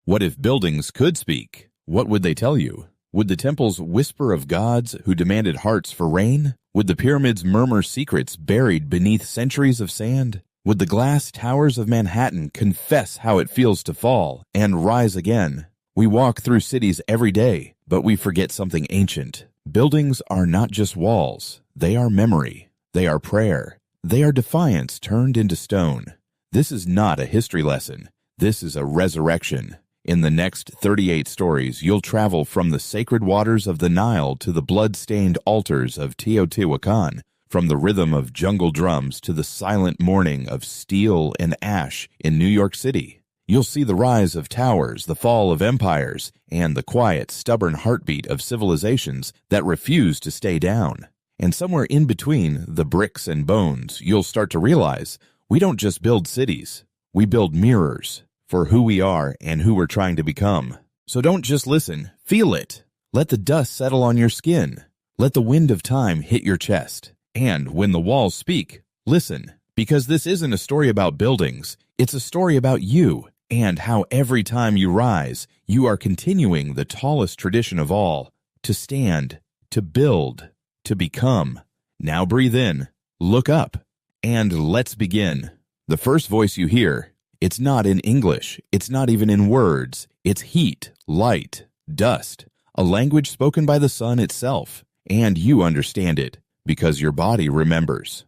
What if buildings could speak? What would they tell you? Would the temples whisper of gods who demanded hearts for rain? Would the pyramids murmur secrets buried beneath centuries of sand? Would the glass towers of Manhattan confess how it feels to fall and rise again? We walk through cities every day, but we forget something ancient. Buildings are not just walls. They are memory. They are prayer. They are defiance turned into stone. This is not a history lesson. This is a resurrection. In the next 38 stories, you'll travel from the sacred waters of the Nile to the blood-stained altars of Teotihuacan, from the rhythm of jungle drums to the silent mourning of steel and ash in New York City. You'll see the rise of towers, the fall of empires, and the quiet, stubborn heartbeat of civilizations that refuse to stay down. And somewhere in between the bricks and bones, you'll start to realize we don't just build cities, we build mirrors for who we are and who we're trying to become. So don't just listen, feel it. Let the dust settle on your skin. Let the wind of time hit your chest. And when the walls speak, listen, because this isn't a story about buildings. It's a story about you and how every time you rise, you are continuing the tallest tradition of all, to stand, to build, to become. Now breathe in, look up, and let's begin. The first voice you hear, it's not in English, it's not even in words, it's heat, light, dust, a language spoken by the sun itself, and you understand it because your body remembers.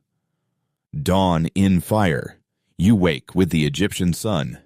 Dawn in fire. You wake with the Egyptian sun.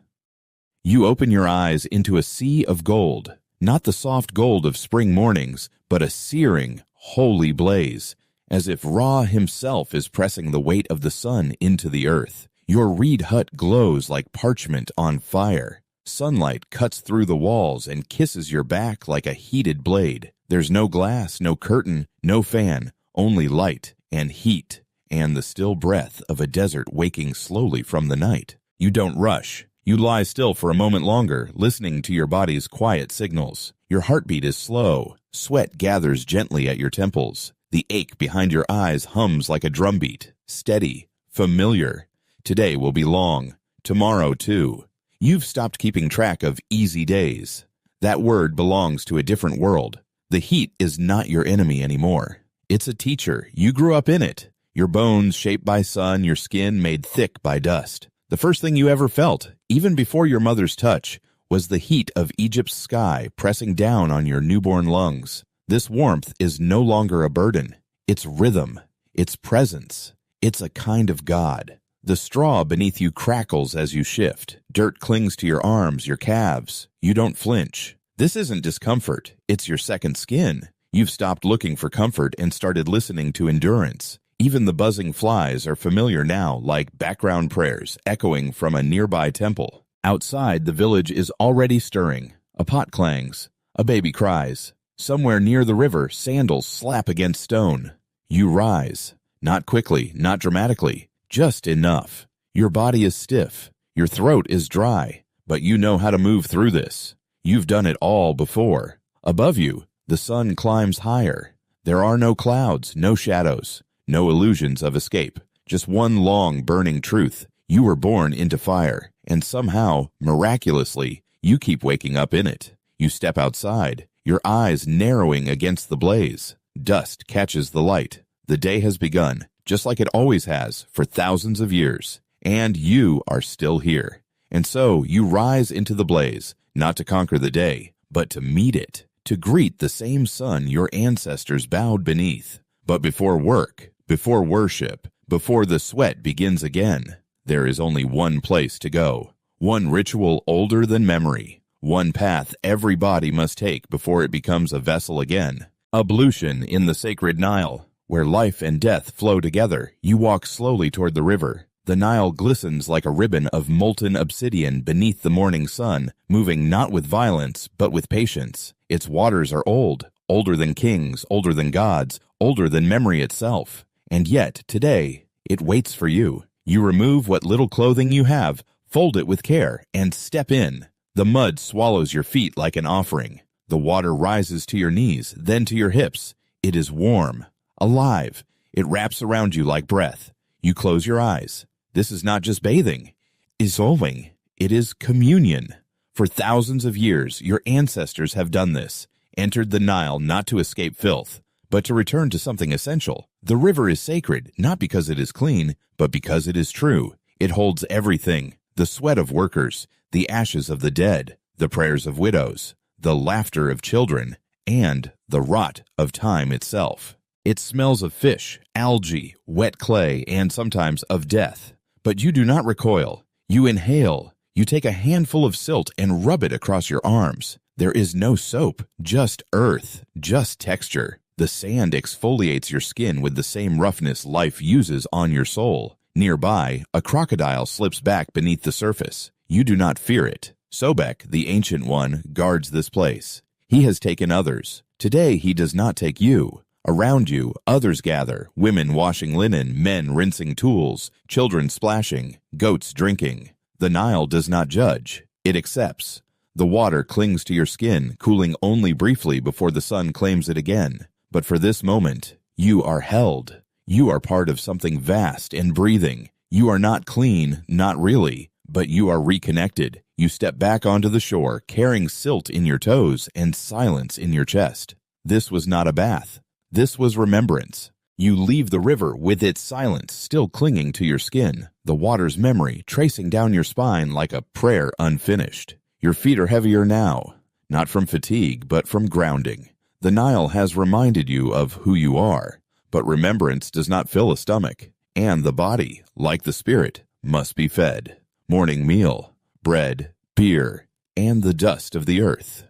You open your eyes into a sea of gold, not the soft gold of spring mornings, but a searing, holy blaze, as if Ra himself is pressing the weight of the sun into the earth. Your reed hut glows like parchment on fire. Sunlight cuts through the walls and kisses your back like a heated blade. There's no glass, no curtain, no fan, only light and heat and the still breath of a desert waking slowly from the night. You don't rush. You lie still for a moment longer, listening to your body's quiet signals. Your heartbeat is slow. Sweat gathers gently at your temples. The ache behind your eyes hums like a drumbeat, steady, familiar. Today will be long. Tomorrow, too. You've stopped keeping track of easy days. That word belongs to a different world. The heat is not your enemy anymore. It's a teacher. You grew up in it. Your bones shaped by sun, your skin made thick by dust. The first thing you ever felt, even before your mother's touch, was the heat of Egypt's sky pressing down on your newborn lungs. This warmth is no longer a burden. It's rhythm. It's presence. It's a kind of God. The straw beneath you crackles as you shift. Dirt clings to your arms, your calves. You don't flinch. This isn't discomfort. It's your second skin. You've stopped looking for comfort and started listening to endurance. Even the buzzing flies are familiar now, like background prayers echoing from a nearby temple. Outside, the village is already stirring. A pot clangs. A baby cries. Somewhere near the river, sandals slap against stone. You rise. Not quickly, not dramatically. Just enough. Your body is stiff. Your throat is dry. But you know how to move through this. You've done it all before. Above you, the sun climbs higher. There are no clouds, no shadows, no illusions of escape. Just one long, burning truth. You were born into fire, and somehow, miraculously, you keep waking up in it. You step outside, your eyes narrowing against the blaze. Dust catches the light. The day has begun, just like it always has, for thousands of years. And you are still here. And so you rise into the blaze, not to conquer the day, but to meet it, to greet the same sun your ancestors bowed beneath. But before work, before worship, before the sweat begins again, there is only one place to go, one ritual older than memory, one path every body must take before it becomes a vessel again. Ablution in the sacred Nile, where life and death flow together. You walk slowly toward the river. The Nile glistens like a ribbon of molten obsidian beneath the morning sun, moving not with violence, but with patience. Its waters are old, older than kings, older than gods, older than memory itself. And yet, today, it waits for you. You remove what little clothing you have, fold it with care, and step in. The mud swallows your feet like an offering. The water rises to your knees, then to your hips. It is warm, alive. It wraps around you like breath. You close your eyes. This is not just bathing, dissolving. It is communion. For thousands of years, your ancestors have done this, entered the Nile not to escape filth, but to return to something essential. The river is sacred, not because it is clean, but because it is true. It holds everything: the sweat of workers, the ashes of the dead, the prayers of widows, the laughter of children, and the rot of time itself. It smells of fish, algae, wet clay, and sometimes of death. But you do not recoil. You inhale. You take a handful of silt and rub it across your arms. There is no soap, just earth, just texture. The sand exfoliates your skin with the same roughness life uses on your soul. Nearby, a crocodile slips back beneath the surface. You do not fear it. Sobek, the Ancient One, guards this place. He has taken others. Today he does not take you. Around you, others gather, women washing linen, men rinsing tools, children splashing, goats drinking. The Nile does not judge. It accepts. The water clings to your skin, cooling only briefly before the sun claims it again. But for this moment, you are held. You are part of something vast and breathing. You are not clean, not really, but you are reconnected. You step back onto the shore, carrying silt in your toes and silence in your chest. This was not a bath. This was remembrance. You leave the river with its silence still clinging to your skin, the water's memory tracing down your spine like a prayer unfinished. Your feet are heavier now, not from fatigue, but from grounding. The Nile has reminded you of who you are, but remembrance does not fill a stomach, and the body, like the spirit, must be fed. Morning meal, bread, beer, and the dust of the earth.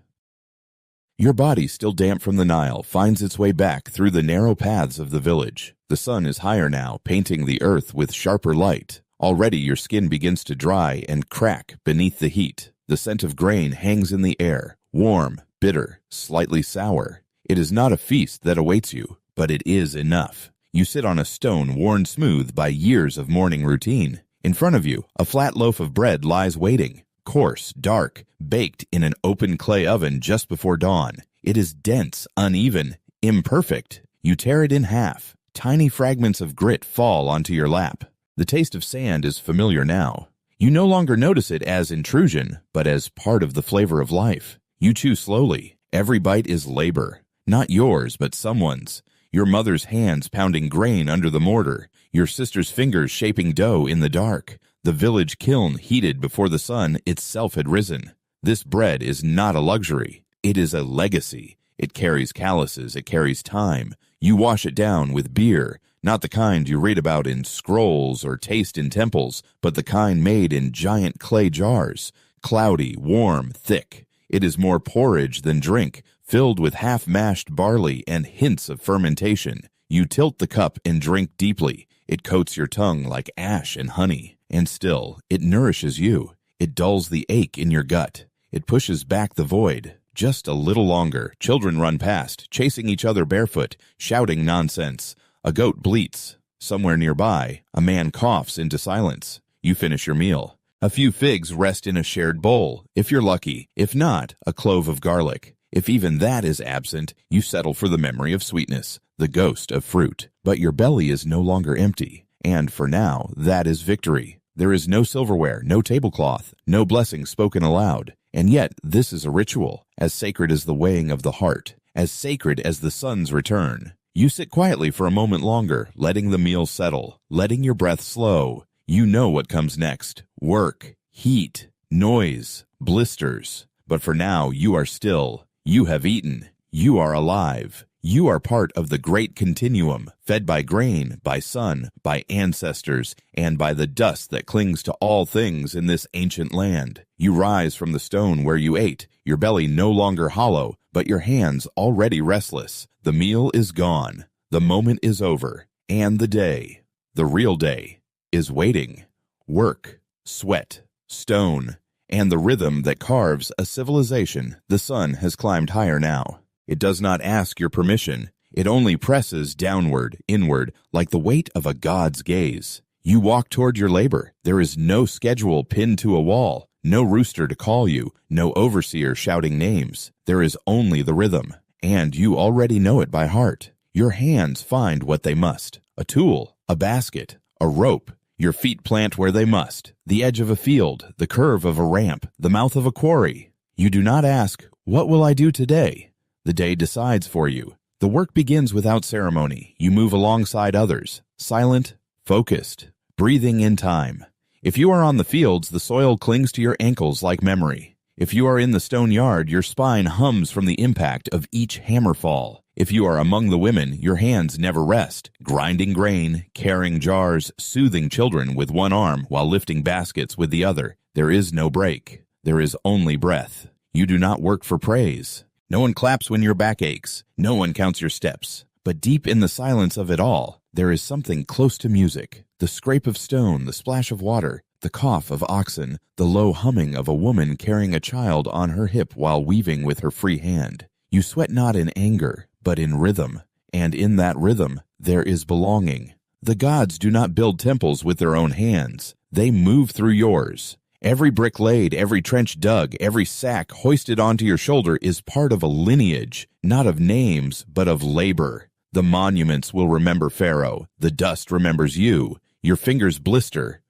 Your body, still damp from the Nile, finds its way back through the narrow paths of the village. The sun is higher now, painting the earth with sharper light. Already your skin begins to dry and crack beneath the heat. The scent of grain hangs in the air, warm, bitter, slightly sour. It is not a feast that awaits you, but it is enough. You sit on a stone worn smooth by years of morning routine. In front of you, a flat loaf of bread lies waiting. Coarse, dark, baked in an open clay oven just before dawn. It is dense, uneven, imperfect. You tear it in half. Tiny fragments of grit fall onto your lap. The taste of sand is familiar now. You no longer notice it as intrusion, but as part of the flavor of life. You chew slowly. Every bite is labor. Not yours, but someone's. Your mother's hands pounding grain under the mortar. Your sister's fingers shaping dough in the dark. The village kiln heated before the sun itself had risen. This bread is not a luxury. It is a legacy. It carries calluses. It carries time. You wash it down with beer, not the kind you read about in scrolls or taste in temples, but the kind made in giant clay jars. Cloudy, warm, thick. It is more porridge than drink, filled with half-mashed barley and hints of fermentation. You tilt the cup and drink deeply. It coats your tongue like ash and honey. And still, it nourishes you. It dulls the ache in your gut. It pushes back the void. Just a little longer, children run past, chasing each other barefoot, shouting nonsense. A goat bleats. Somewhere nearby, a man coughs into silence. You finish your meal. A few figs rest in a shared bowl, if you're lucky. If not, a clove of garlic. If even that is absent, you settle for the memory of sweetness, the ghost of fruit. But your belly is no longer empty. And for now, that is victory. There is no silverware, no tablecloth, no blessing spoken aloud. And yet, this is a ritual, as sacred as the weighing of the heart, as sacred as the sun's return. You sit quietly for a moment longer, letting the meal settle, letting your breath slow. You know what comes next. Work, heat, noise, blisters. But for now, you are still. You have eaten. You are alive. You are part of the great continuum, fed by grain, by sun, by ancestors, and by the dust that clings to all things in this ancient land. You rise from the stone where you ate, your belly no longer hollow, but your hands already restless. The meal is gone. The moment is over. And the real day, is waiting. Work, sweat, stone, and the rhythm that carves a civilization. The sun has climbed higher now. It does not ask your permission. It only presses downward, inward, like the weight of a god's gaze. You walk toward your labor. There is no schedule pinned to a wall, no rooster to call you, no overseer shouting names. There is only the rhythm, and you already know it by heart. Your hands find what they must: a tool, a basket, a rope. Your feet plant where they must, the edge of a field, the curve of a ramp, the mouth of a quarry. You do not ask, "What will I do today?" The day decides for you. The work begins without ceremony. You move alongside others, silent, focused, breathing in time. If you are on the fields, the soil clings to your ankles like memory. If you are in the stone yard, your spine hums from the impact of each hammerfall. If you are among the women, your hands never rest, grinding grain, carrying jars, soothing children with one arm while lifting baskets with the other. There is no break. There is only breath. You do not work for praise. No one claps when your back aches. No one counts your steps. But deep in the silence of it all, there is something close to music. The scrape of stone, the splash of water, the cough of oxen, the low humming of a woman carrying a child on her hip while weaving with her free hand. You sweat not in anger, but in rhythm, and in that rhythm there is belonging. The gods do not build temples with their own hands. They move through yours. Every brick laid, every trench dug, every sack hoisted onto your shoulder is part of a lineage, not of names, but of labor. The monuments will remember Pharaoh. The dust remembers you. Your fingers blister.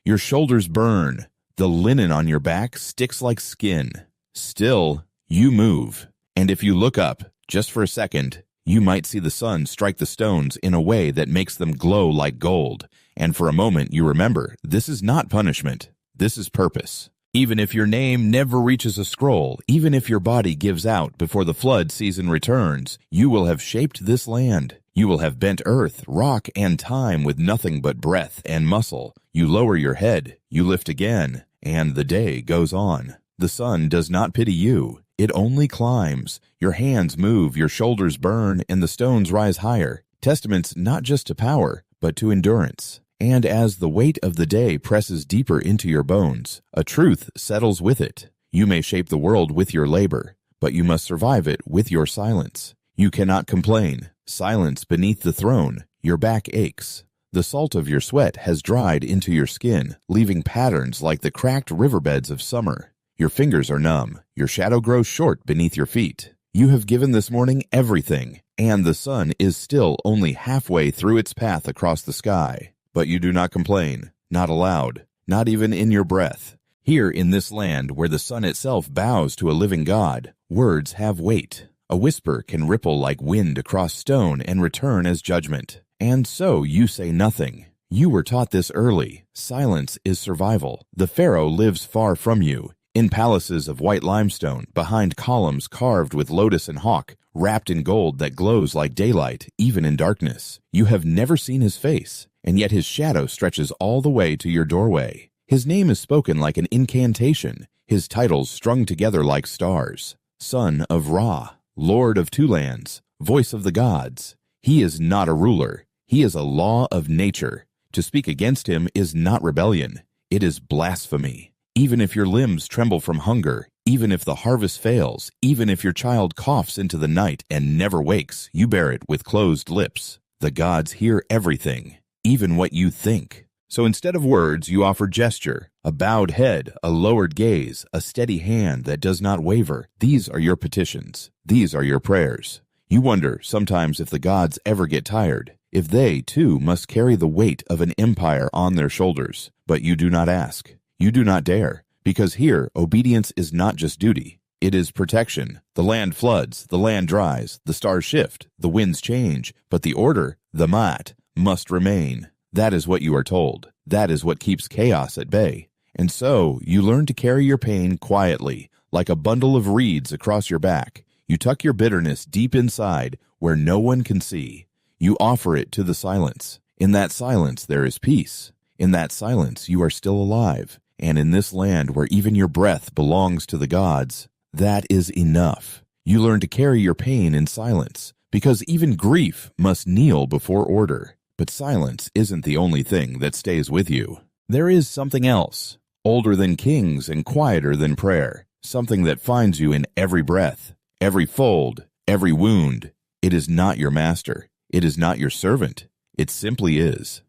Your shoulders burn. The linen on your back sticks like skin. Still, you move. And if you look up, just for a second, you might see the sun strike the stones in a way that makes them glow like gold. And for a moment you remember, this is not punishment. This is purpose. Even if your name never reaches a scroll, even if your body gives out before the flood season returns, you will have shaped this land. You will have bent earth, rock, and time with nothing but breath and muscle. You lower your head, you lift again, and the day goes on. The sun does not pity you. It only climbs. Your hands move, your shoulders burn, and the stones rise higher. Testaments not just to power, but to endurance. And as the weight of the day presses deeper into your bones, a truth settles with it. You may shape the world with your labor, but you must survive it with your silence. You cannot complain. Silence beneath the throne. Your back aches. The salt of your sweat has dried into your skin, leaving patterns like the cracked riverbeds of summer. Your fingers are numb. Your shadow grows short beneath your feet. You have given this morning everything, and the sun is still only halfway through its path across the sky. But you do not complain, not aloud, not even in your breath. Here in this land where the sun itself bows to a living God, words have weight. A whisper can ripple like wind across stone and return as judgment. And so you say nothing. You were taught this early. Silence is survival. The pharaoh lives far from you, in palaces of white limestone, behind columns carved with lotus and hawk, wrapped in gold that glows like daylight, even in darkness. You have never seen his face, and yet his shadow stretches all the way to your doorway. His name is spoken like an incantation, his titles strung together like stars. Son of Ra, Lord of two lands, voice of the gods. He is not a ruler. He is a law of nature. To speak against him is not rebellion. It is blasphemy. Even if your limbs tremble from hunger, even if the harvest fails, even if your child coughs into the night and never wakes, you bear it with closed lips. The gods hear everything, even what you think. So instead of words, you offer gesture, a bowed head, a lowered gaze, a steady hand that does not waver. These are your petitions. These are your prayers. You wonder sometimes if the gods ever get tired, if they, too, must carry the weight of an empire on their shoulders. But you do not ask. You do not dare, because here obedience is not just duty. It is protection. The land floods, the land dries, the stars shift, the winds change, but the order, the mat, must remain. That is what you are told. That is what keeps chaos at bay. And so you learn to carry your pain quietly, like a bundle of reeds across your back. You tuck your bitterness deep inside where no one can see. You offer it to the silence. In that silence there is peace. In that silence you are still alive. And in this land where even your breath belongs to the gods, that is enough. You learn to carry your pain in silence, because even grief must kneel before order. But silence isn't the only thing that stays with you. There is something else, older than kings and quieter than prayer, something that finds you in every breath, every fold, every wound. It is not your master. It is not your servant. It simply is.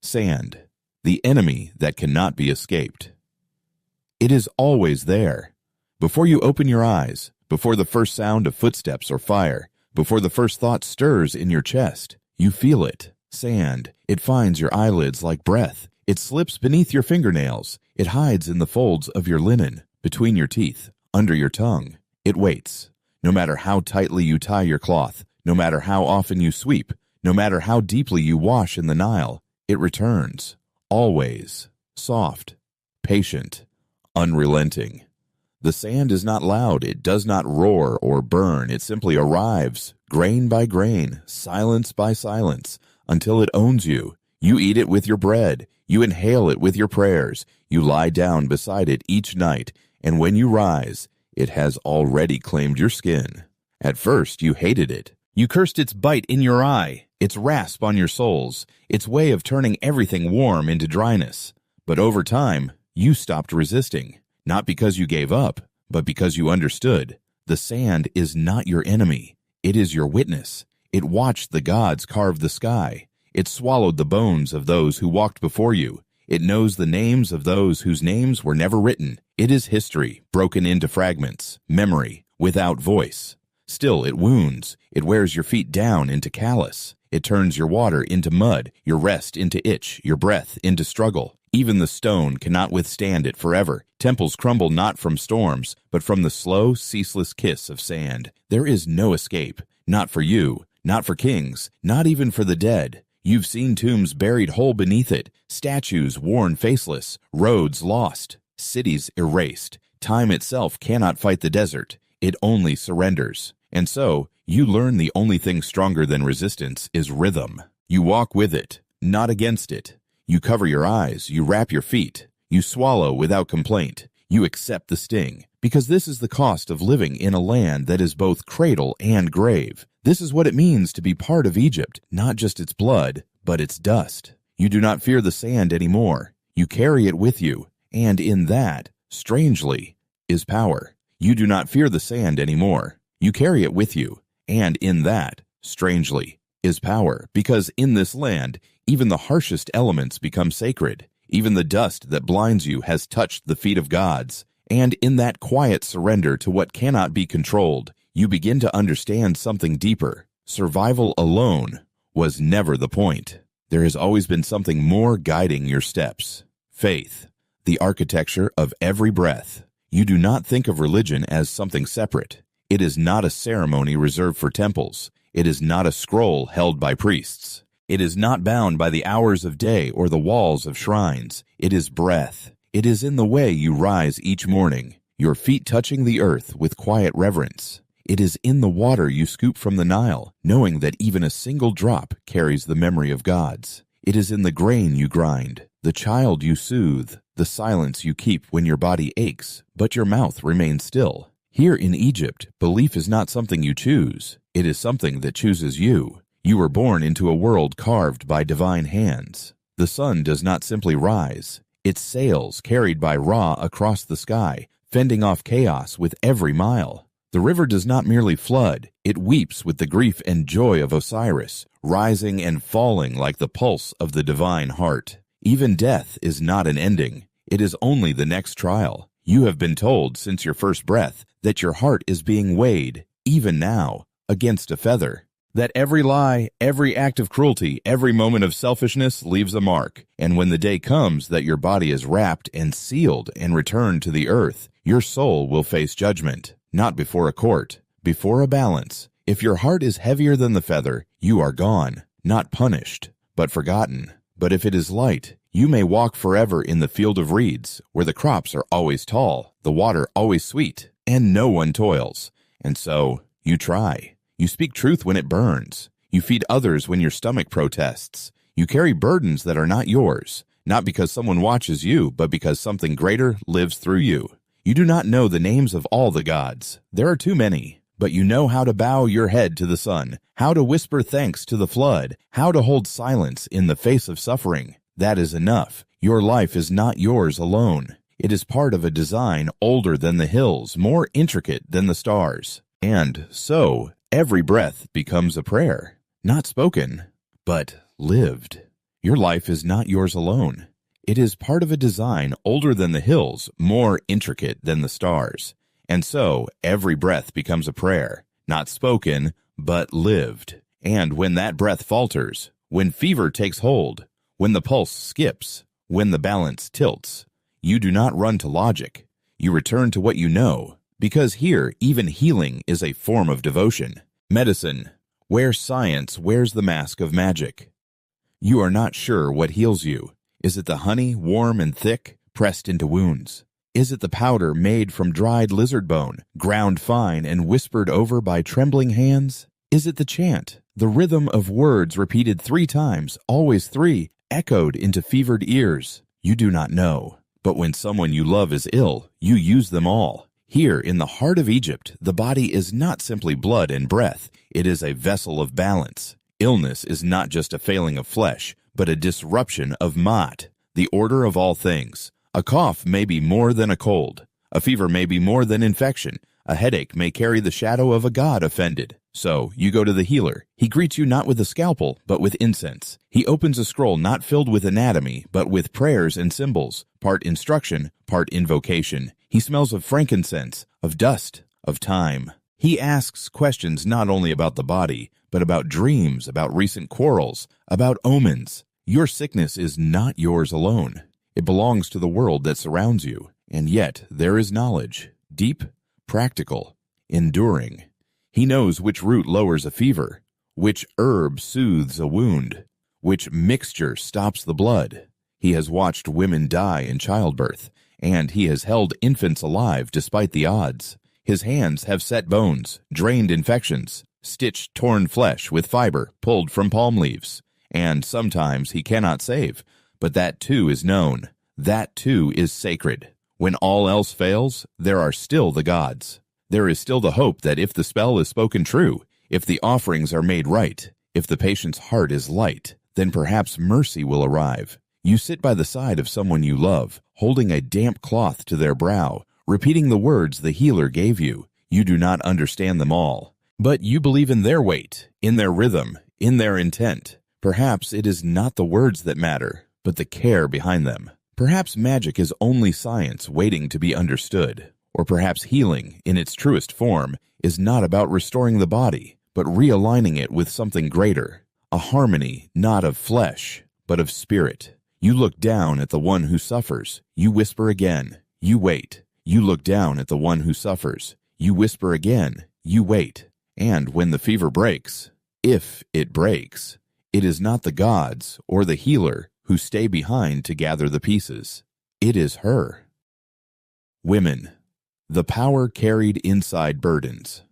Sand. The enemy that cannot be escaped. It is always there. Before you open your eyes, before the first sound of footsteps or fire, before the first thought stirs in your chest, you feel it. Sand. It finds your eyelids like breath. It slips beneath your fingernails. It hides in the folds of your linen, between your teeth, under your tongue. It waits. No matter how tightly you tie your cloth, no matter how often you sweep, no matter how deeply you wash in the Nile, it returns. Always. Soft. Patient. Unrelenting. The sand is not loud. It does not roar or burn. It simply arrives, grain by grain, silence by silence, until it owns you. You eat it with your bread. You inhale it with your prayers. You lie down beside it each night, and when you rise, it has already claimed your skin. At first, you hated it. You cursed its bite in your eye, its rasp on your soles, its way of turning everything warm into dryness. But over time, you stopped resisting, not because you gave up, but because you understood. The sand is not your enemy. It is your witness. It watched the gods carve the sky. It swallowed the bones of those who walked before you. It knows the names of those whose names were never written. It is history, broken into fragments, memory, without voice. Still, it wounds. It wears your feet down into callous. It turns your water into mud, your rest into itch, your breath into struggle. Even the stone cannot withstand it forever. Temples crumble not from storms, but from the slow, ceaseless kiss of sand. There is no escape. Not for you, not for kings, not even for the dead. You've seen tombs buried whole beneath it, statues worn faceless, roads lost, cities erased. Time itself cannot fight the desert. It only surrenders. And so, you learn the only thing stronger than resistance is rhythm. You walk with it, not against it. You cover your eyes, you wrap your feet. You swallow without complaint. You accept the sting, because this is the cost of living in a land that is both cradle and grave. This is what it means to be part of Egypt, not just its blood, but its dust. You do not fear the sand anymore. You carry it with you, and in that, strangely, is power. You do not fear the sand anymore. You carry it with you, and in that, strangely, is power, because in this land, even the harshest elements become sacred. Even the dust that blinds you has touched the feet of gods. And in that quiet surrender to what cannot be controlled, you begin to understand something deeper. Survival alone was never the point. There has always been something more guiding your steps. Faith, the architecture of every breath. You do not think of religion as something separate. It is not a ceremony reserved for temples. It is not a scroll held by priests. It is not bound by the hours of day or the walls of shrines. It is breath. It is in the way you rise each morning, your feet touching the earth with quiet reverence. It is in the water you scoop from the Nile, knowing that even a single drop carries the memory of gods. It is in the grain you grind, the child you soothe, the silence you keep when your body aches, but your mouth remains still. Here in Egypt, belief is not something you choose. It is something that chooses you. You were born into a world carved by divine hands. The sun does not simply rise. It sails, carried by Ra across the sky, fending off chaos with every mile. The river does not merely flood. It weeps with the grief and joy of Osiris, rising and falling like the pulse of the divine heart. Even death is not an ending. It is only the next trial. You have been told since your first breath that your heart is being weighed, even now, against a feather. That every lie, every act of cruelty, every moment of selfishness leaves a mark. And when the day comes that your body is wrapped and sealed and returned to the earth, your soul will face judgment, not before a court, before a balance. If your heart is heavier than the feather, you are gone, not punished, but forgotten. But if it is light, you may walk forever in the field of reeds, where the crops are always tall, the water always sweet, and no one toils. And so, you try. You speak truth when it burns. You feed others when your stomach protests. You carry burdens that are not yours, not because someone watches you, but because something greater lives through you. You do not know the names of all the gods. There are too many. But you know how to bow your head to the sun, how to whisper thanks to the flood, how to hold silence in the face of suffering. That is enough. Your life is not yours alone. It is part of a design older than the hills, more intricate than the stars. And so, every breath becomes a prayer, not spoken, but lived. Your life is not yours alone. It is part of a design older than the hills, more intricate than the stars. And so, every breath becomes a prayer, not spoken, but lived. And when that breath falters, When fever takes hold, when the pulse skips, when the balance tilts, you do not run to logic. You return to what you know, because here even healing is a form of devotion. Medicine, where science wears the mask of magic. You are not sure what heals you. Is it the honey, warm and thick, pressed into wounds? Is it the powder made from dried lizard bone, ground fine and whispered over by trembling hands? Is it the chant, the rhythm of words repeated 3 times, always 3, echoed into fevered ears? You do not know. But when someone you love is ill, you use them all. Here, in the heart of Egypt, the body is not simply blood and breath. It is a vessel of balance. Illness is not just a failing of flesh, but a disruption of Maat, the order of all things. A cough may be more than a cold. A fever may be more than infection. A headache may carry the shadow of a god offended. So, you go to the healer. He greets you not with a scalpel, but with incense. He opens a scroll not filled with anatomy, but with prayers and symbols, part instruction, part invocation. He smells of frankincense, of dust, of time. He asks questions not only about the body, but about dreams, about recent quarrels, about omens. Your sickness is not yours alone. It belongs to the world that surrounds you. And yet, there is knowledge, deep, practical, enduring. He knows which root lowers a fever, which herb soothes a wound, which mixture stops the blood. He has watched women die in childbirth, and he has held infants alive despite the odds. His hands have set bones, drained infections, stitched torn flesh with fiber pulled from palm leaves. And sometimes he cannot save, but that too is known. That too is sacred. When all else fails, there are still the gods. There is still the hope that if the spell is spoken true, if the offerings are made right, if the patient's heart is light, then perhaps mercy will arrive. You sit by the side of someone you love, holding a damp cloth to their brow, repeating the words the healer gave you. You do not understand them all, but you believe in their weight, in their rhythm, in their intent. Perhaps it is not the words that matter, but the care behind them. Perhaps magic is only science waiting to be understood. Or perhaps healing, in its truest form, is not about restoring the body, but realigning it with something greater. A harmony not of flesh, but of spirit. You look down at the one who suffers. You whisper again. You wait. You look down at the one who suffers. You whisper again. You wait. And when the fever breaks, if it breaks, it is not the gods or the healer who stay behind to gather the pieces. It is her. Women. The power carried inside burdens.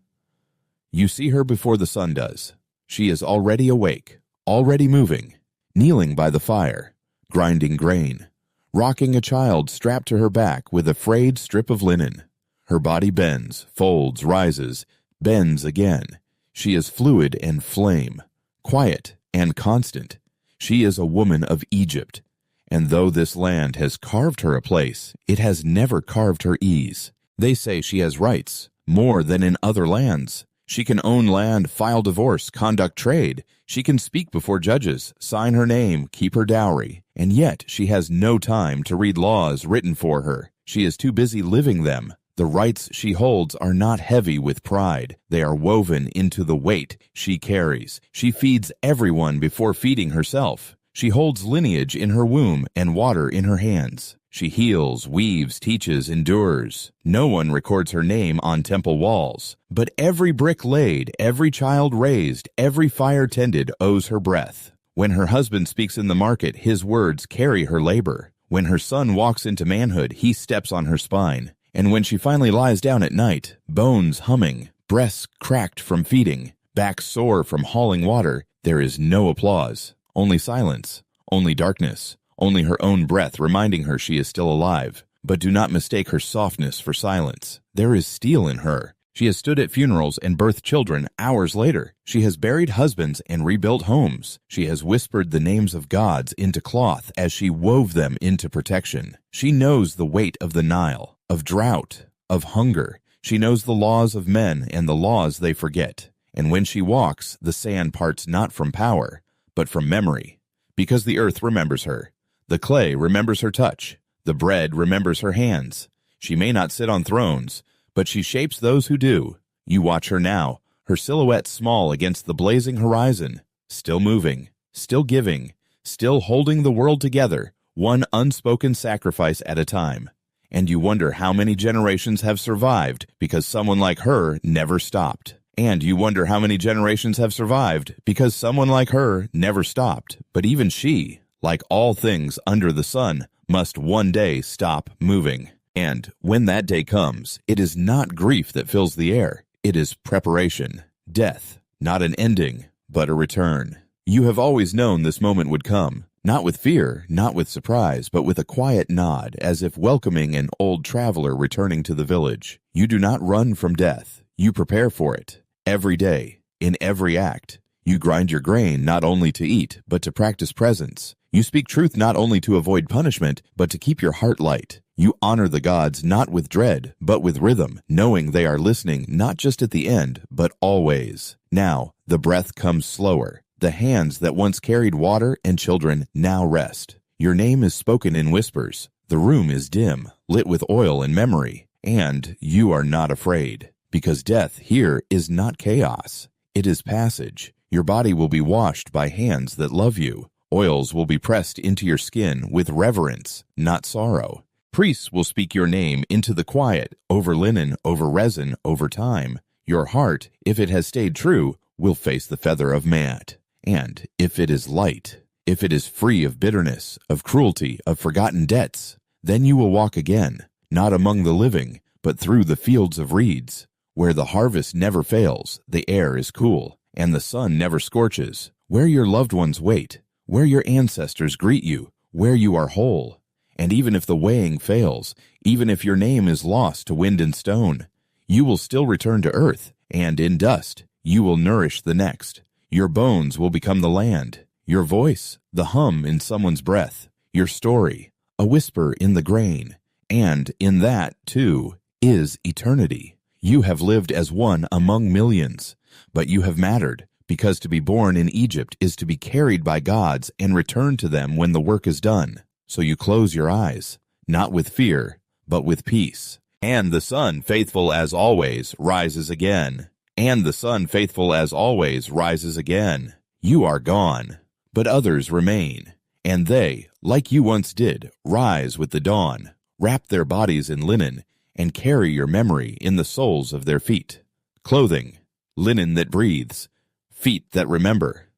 You see her before the sun does. She is already awake, already moving, kneeling by the fire, grinding grain, rocking a child strapped to her back with a frayed strip of linen. Her body bends, folds, rises, bends again. She is fluid and flame, quiet and constant. She is a woman of Egypt, and though this land has carved her a place, it has never carved her ease. They say she has rights, more than in other lands. She can own land, file divorce, conduct trade. She can speak before judges, sign her name, keep her dowry. And yet she has no time to read laws written for her. She is too busy living them. The rights she holds are not heavy with pride. They are woven into the weight she carries. She feeds everyone before feeding herself. She holds lineage in her womb and water in her hands. She heals, weaves, teaches, endures. No one records her name on temple walls. But every brick laid, every child raised, every fire tended owes her breath. When her husband speaks in the market, his words carry her labor. When her son walks into manhood, he steps on her spine. And when she finally lies down at night, bones humming, breasts cracked from feeding, back sore from hauling water, there is no applause, only silence, only darkness. Only her own breath reminding her she is still alive. But do not mistake her softness for silence. There is steel in her. She has stood at funerals and birthed children hours later. She has buried husbands and rebuilt homes. She has whispered the names of gods into cloth as she wove them into protection. She knows the weight of the Nile, of drought, of hunger. She knows the laws of men and the laws they forget. And when she walks, the sand parts not from power, but from memory. Because the earth remembers her. The clay remembers her touch. The bread remembers her hands. She may not sit on thrones, but she shapes those who do. You watch her now, her silhouette small against the blazing horizon, still moving, still giving, still holding the world together, one unspoken sacrifice at a time. And you wonder how many generations have survived because someone like her never stopped. And you wonder how many generations have survived because someone like her never stopped. But even she, like all things under the sun, must one day stop moving. And when that day comes, it is not grief that fills the air. It is preparation, death, not an ending, but a return. You have always known this moment would come, not with fear, not with surprise, but with a quiet nod, as if welcoming an old traveler returning to the village. You do not run from death. You prepare for it. Every day, in every act, you grind your grain not only to eat, but to practice presence. You speak truth not only to avoid punishment, but to keep your heart light. You honor the gods not with dread, but with rhythm, knowing they are listening not just at the end, but always. Now, the breath comes slower. The hands that once carried water and children now rest. Your name is spoken in whispers. The room is dim, lit with oil and memory, and you are not afraid. Because death here is not chaos. It is passage. Your body will be washed by hands that love you. Oils will be pressed into your skin with reverence, not sorrow. Priests will speak your name into the quiet, over linen, over resin, over time. Your heart, if it has stayed true, will face the feather of mat. And if it is light, if it is free of bitterness, of cruelty, of forgotten debts, then you will walk again, not among the living, but through the fields of reeds, where the harvest never fails, the air is cool, and the sun never scorches, where your loved ones wait, where your ancestors greet you, where you are whole. And even if the weighing fails, even if your name is lost to wind and stone, you will still return to earth, and in dust you will nourish the next. Your bones will become the land, your voice, the hum in someone's breath, your story, a whisper in the grain, and in that, too, is eternity. You have lived as one among millions, but you have mattered, because to be born in Egypt is to be carried by gods and returned to them when the work is done. So you close your eyes, not with fear, but with peace. And the sun, faithful as always, rises again. And the sun, faithful as always, rises again. You are gone, but others remain. And they, like you once did, rise with the dawn, wrap their bodies in linen, and carry your memory in the soles of their feet. Clothing, linen that breathes, feet that remember.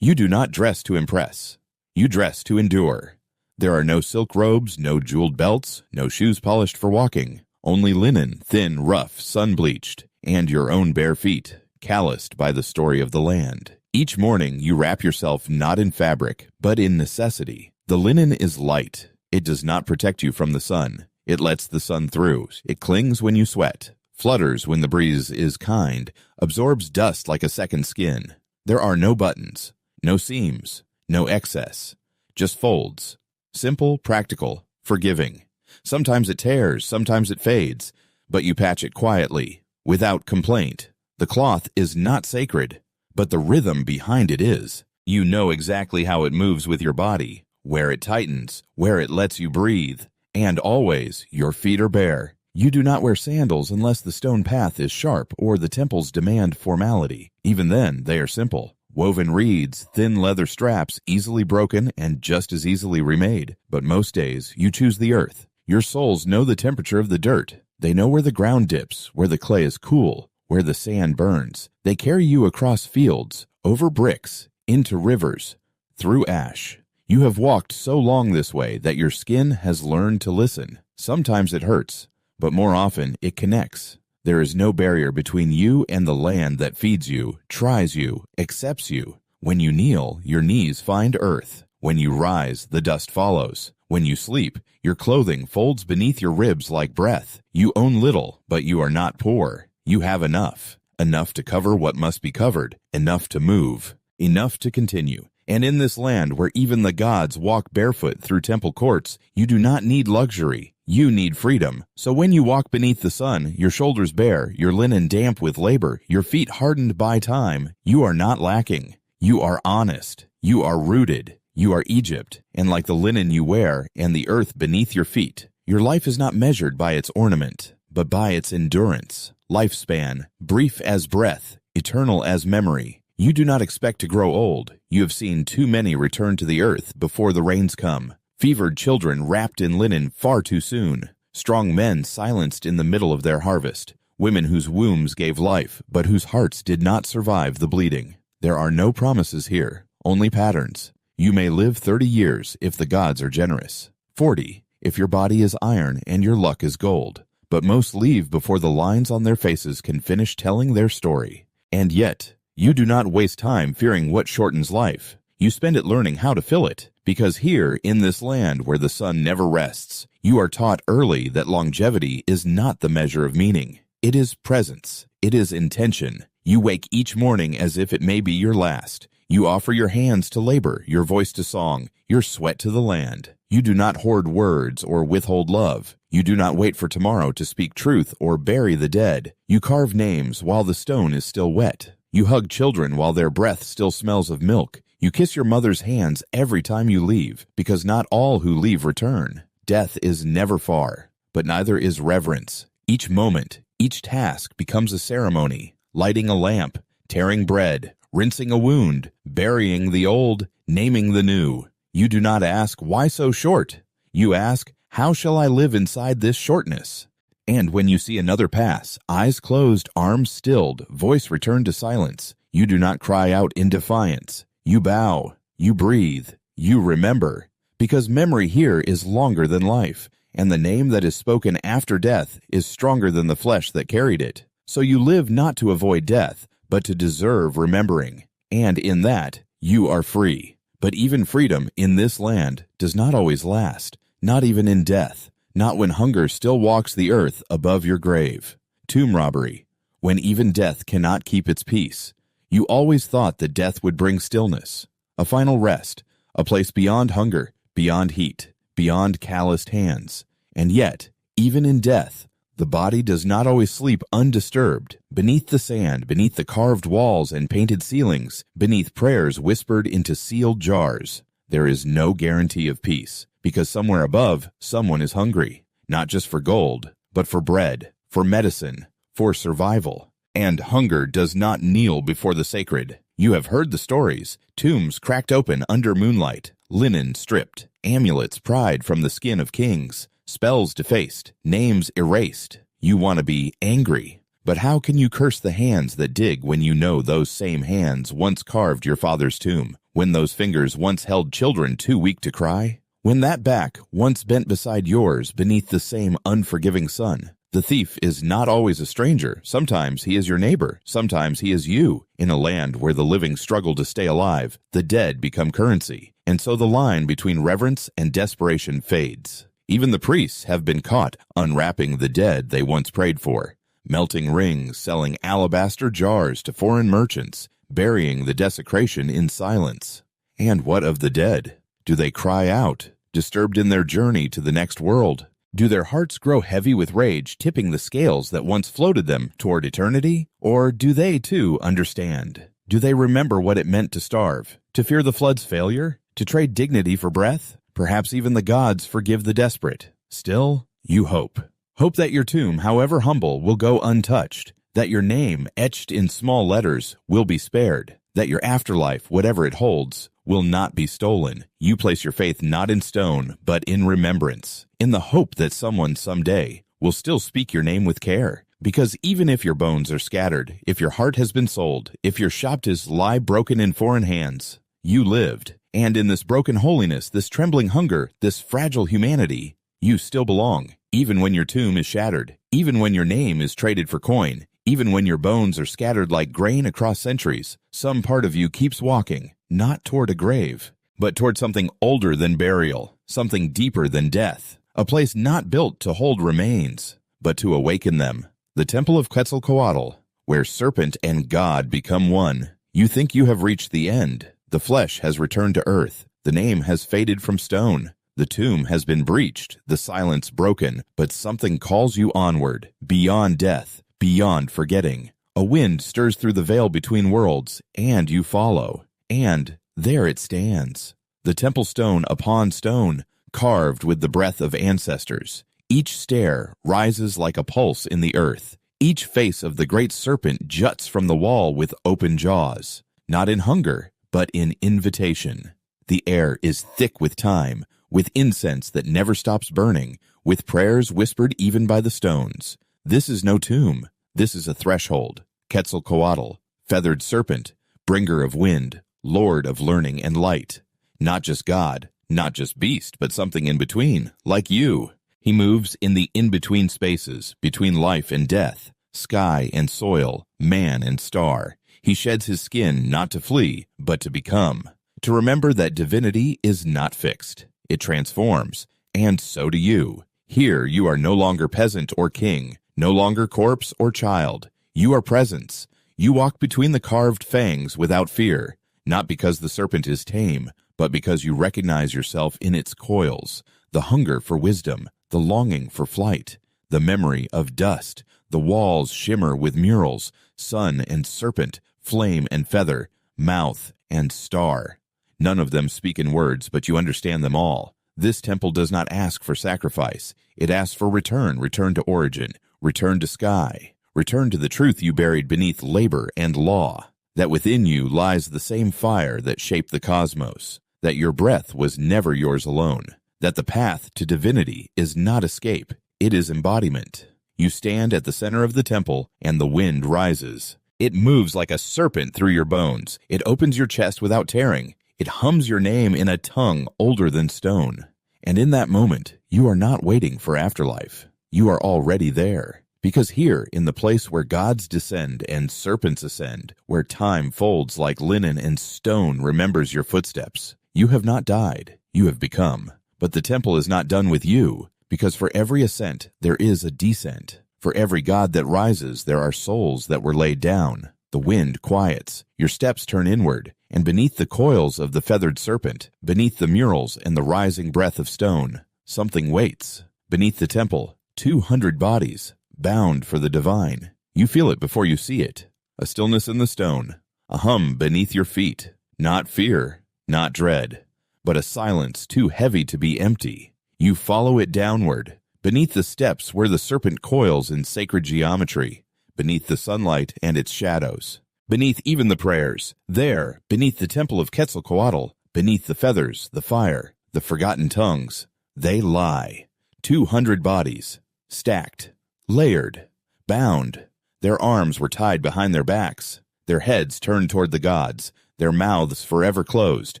You do not dress to impress. You dress to endure. There are no silk robes, no jeweled belts, no shoes polished for walking, only linen, thin, rough, sun-bleached, and your own bare feet, calloused by the story of the land. Each morning you wrap yourself not in fabric, but in necessity. The linen is light. It does not protect you from the sun. It lets the sun through. It clings when you sweat, flutters when the breeze is kind, absorbs dust like a second skin. There are no buttons, no seams, no excess, just folds. Simple, practical, forgiving. Sometimes it tears, sometimes it fades, but you patch it quietly, without complaint. The cloth is not sacred, but the rhythm behind it is. You know exactly how it moves with your body, where it tightens, where it lets you breathe. And always, your feet are bare. You do not wear sandals unless the stone path is sharp or the temples demand formality. Even then, they are simple. Woven reeds, thin leather straps, easily broken and just as easily remade. But most days, you choose the earth. Your soles know the temperature of the dirt. They know where the ground dips, where the clay is cool, where the sand burns. They carry you across fields, over bricks, into rivers, through ash. You have walked so long this way that your skin has learned to listen. Sometimes it hurts, but more often it connects. There is no barrier between you and the land that feeds you, tries you, accepts you. When you kneel, your knees find earth. When you rise, the dust follows. When you sleep, your clothing folds beneath your ribs like breath. You own little, but you are not poor. You have enough. Enough to cover what must be covered. Enough to move. Enough to continue. And in this land where even the gods walk barefoot through temple courts, you do not need luxury. You need freedom. So when you walk beneath the sun, your shoulders bare, your linen damp with labor, your feet hardened by time, you are not lacking. You are honest. You are rooted. You are Egypt, and like the linen you wear and the earth beneath your feet, your life is not measured by its ornament, but by its endurance. Lifespan, brief as breath, eternal as memory. You do not expect to grow old. You have seen too many return to the earth before the rains come. Fevered children wrapped in linen far too soon. Strong men silenced in the middle of their harvest. Women whose wombs gave life, but whose hearts did not survive the bleeding. There are no promises here, only patterns. You may live 30 years if the gods are generous. 40 if your body is iron and your luck is gold. But most leave before the lines on their faces can finish telling their story. And yet, you do not waste time fearing what shortens life. You spend it learning how to fill it, because here, in this land where the sun never rests, you are taught early that longevity is not the measure of meaning. It is presence. It is intention. You wake each morning as if it may be your last. You offer your hands to labor, your voice to song, your sweat to the land. You do not hoard words or withhold love. You do not wait for tomorrow to speak truth or bury the dead. You carve names while the stone is still wet. You hug children while their breath still smells of milk. You kiss your mother's hands every time you leave, because not all who leave return. Death is never far, but neither is reverence. Each moment, each task becomes a ceremony. Lighting a lamp, tearing bread, rinsing a wound, burying the old, naming the new. You do not ask, why so short? You ask, how shall I live inside this shortness? And when you see another pass, eyes closed, arms stilled, voice returned to silence, you do not cry out in defiance. You bow, you breathe, you remember. Because memory here is longer than life, and the name that is spoken after death is stronger than the flesh that carried it. So you live not to avoid death, but to deserve remembering. And in that, you are free. But even freedom in this land does not always last, not even in death, not when hunger still walks the earth above your grave. Tomb robbery, when even death cannot keep its peace. You always thought that death would bring stillness, a final rest, a place beyond hunger, beyond heat, beyond calloused hands. And yet, even in death, the body does not always sleep undisturbed. Beneath the sand, beneath the carved walls and painted ceilings, beneath prayers whispered into sealed jars, there is no guarantee of peace, because somewhere above, someone is hungry, not just for gold, but for bread, for medicine, for survival. And hunger does not kneel before the sacred. You have heard the stories, tombs cracked open under moonlight, linen stripped, amulets pried from the skin of kings, spells defaced, names erased. You want to be angry. But how can you curse the hands that dig when you know those same hands once carved your father's tomb? When those fingers once held children too weak to cry? When that back once bent beside yours beneath the same unforgiving sun? The thief is not always a stranger. Sometimes he is your neighbor. Sometimes he is you. In a land where the living struggle to stay alive, the dead become currency. And so the line between reverence and desperation fades. Even the priests have been caught unwrapping the dead they once prayed for, melting rings, selling alabaster jars to foreign merchants, burying the desecration in silence. And what of the dead? Do they cry out, disturbed in their journey to the next world? Do their hearts grow heavy with rage, tipping the scales that once floated them toward eternity? Or do they, too, understand? Do they remember what it meant to starve, to fear the flood's failure, to trade dignity for breath? Perhaps even the gods forgive the desperate. Still, you hope. Hope that your tomb, however humble, will go untouched, that your name, etched in small letters, will be spared, that your afterlife, whatever it holds, will not be stolen. You place your faith not in stone, but in remembrance, in the hope that someone someday will still speak your name with care. Because even if your bones are scattered, if your heart has been sold, if your shoptis lie broken in foreign hands, you lived. And in this broken holiness, this trembling hunger, this fragile humanity, you still belong, even when your tomb is shattered, even when your name is traded for coin, even when your bones are scattered like grain across centuries. Some part of you keeps walking, not toward a grave, but toward something older than burial, something deeper than death, a place not built to hold remains, but to awaken them. The temple of Quetzalcoatl, where serpent and God become one. You think you have reached the end. The flesh has returned to earth. The name has faded from stone. The tomb has been breached, the silence broken, but something calls you onward, beyond death, beyond forgetting. A wind stirs through the veil between worlds, and you follow. And there it stands. The temple stone upon stone, carved with the breath of ancestors. Each stair rises like a pulse in the earth. Each face of the great serpent juts from the wall with open jaws. not in hunger, but in invitation. The air is thick with time, with incense that never stops burning, with prayers whispered even by the stones. This is no tomb. This is a threshold. Quetzalcoatl, feathered serpent, bringer of wind, lord of learning and light. Not just God, not just beast, but something in between, like you. He moves in the in-between spaces, between life and death, sky and soil, man and star. He sheds his skin not to flee, but to become. To remember that divinity is not fixed. It transforms, and so do you. Here you are no longer peasant or king, no longer corpse or child. You are presence. You walk between the carved fangs without fear, not because the serpent is tame, but because you recognize yourself in its coils, the hunger for wisdom, the longing for flight, the memory of dust. The walls shimmer with murals, sun and serpent, flame and feather, mouth and star. None of them speak in words, but you understand them all. This temple does not ask for sacrifice. It asks for return to origin, return to sky, return to the truth you buried beneath labor and law, that within you lies the same fire that shaped the cosmos, that your breath was never yours alone, that the path to divinity is not escape, it is embodiment. You stand at the center of the temple, and the wind rises. It moves like a serpent through your bones. It opens your chest without tearing. It hums your name in a tongue older than stone. And in that moment, you are not waiting for afterlife. You are already there. Because here, in the place where gods descend and serpents ascend, where time folds like linen and stone remembers your footsteps, you have not died. You have become. But the temple is not done with you, because for every ascent, there is a descent. For every god that rises, there are souls that were laid down. The wind quiets, your steps turn inward, and beneath the coils of the feathered serpent, beneath the murals and the rising breath of stone, something waits. Beneath the temple, 200 bodies, bound for the divine. You feel it before you see it. A stillness in the stone, a hum beneath your feet. Not fear, not dread, but a silence too heavy to be empty. You follow it downward, beneath the steps where the serpent coils in sacred geometry, beneath the sunlight and its shadows, beneath even the prayers, there, beneath the temple of Quetzalcoatl, beneath the feathers, the fire, the forgotten tongues, they lie. 200 bodies, stacked, layered, bound. Their arms were tied behind their backs, their heads turned toward the gods, their mouths forever closed,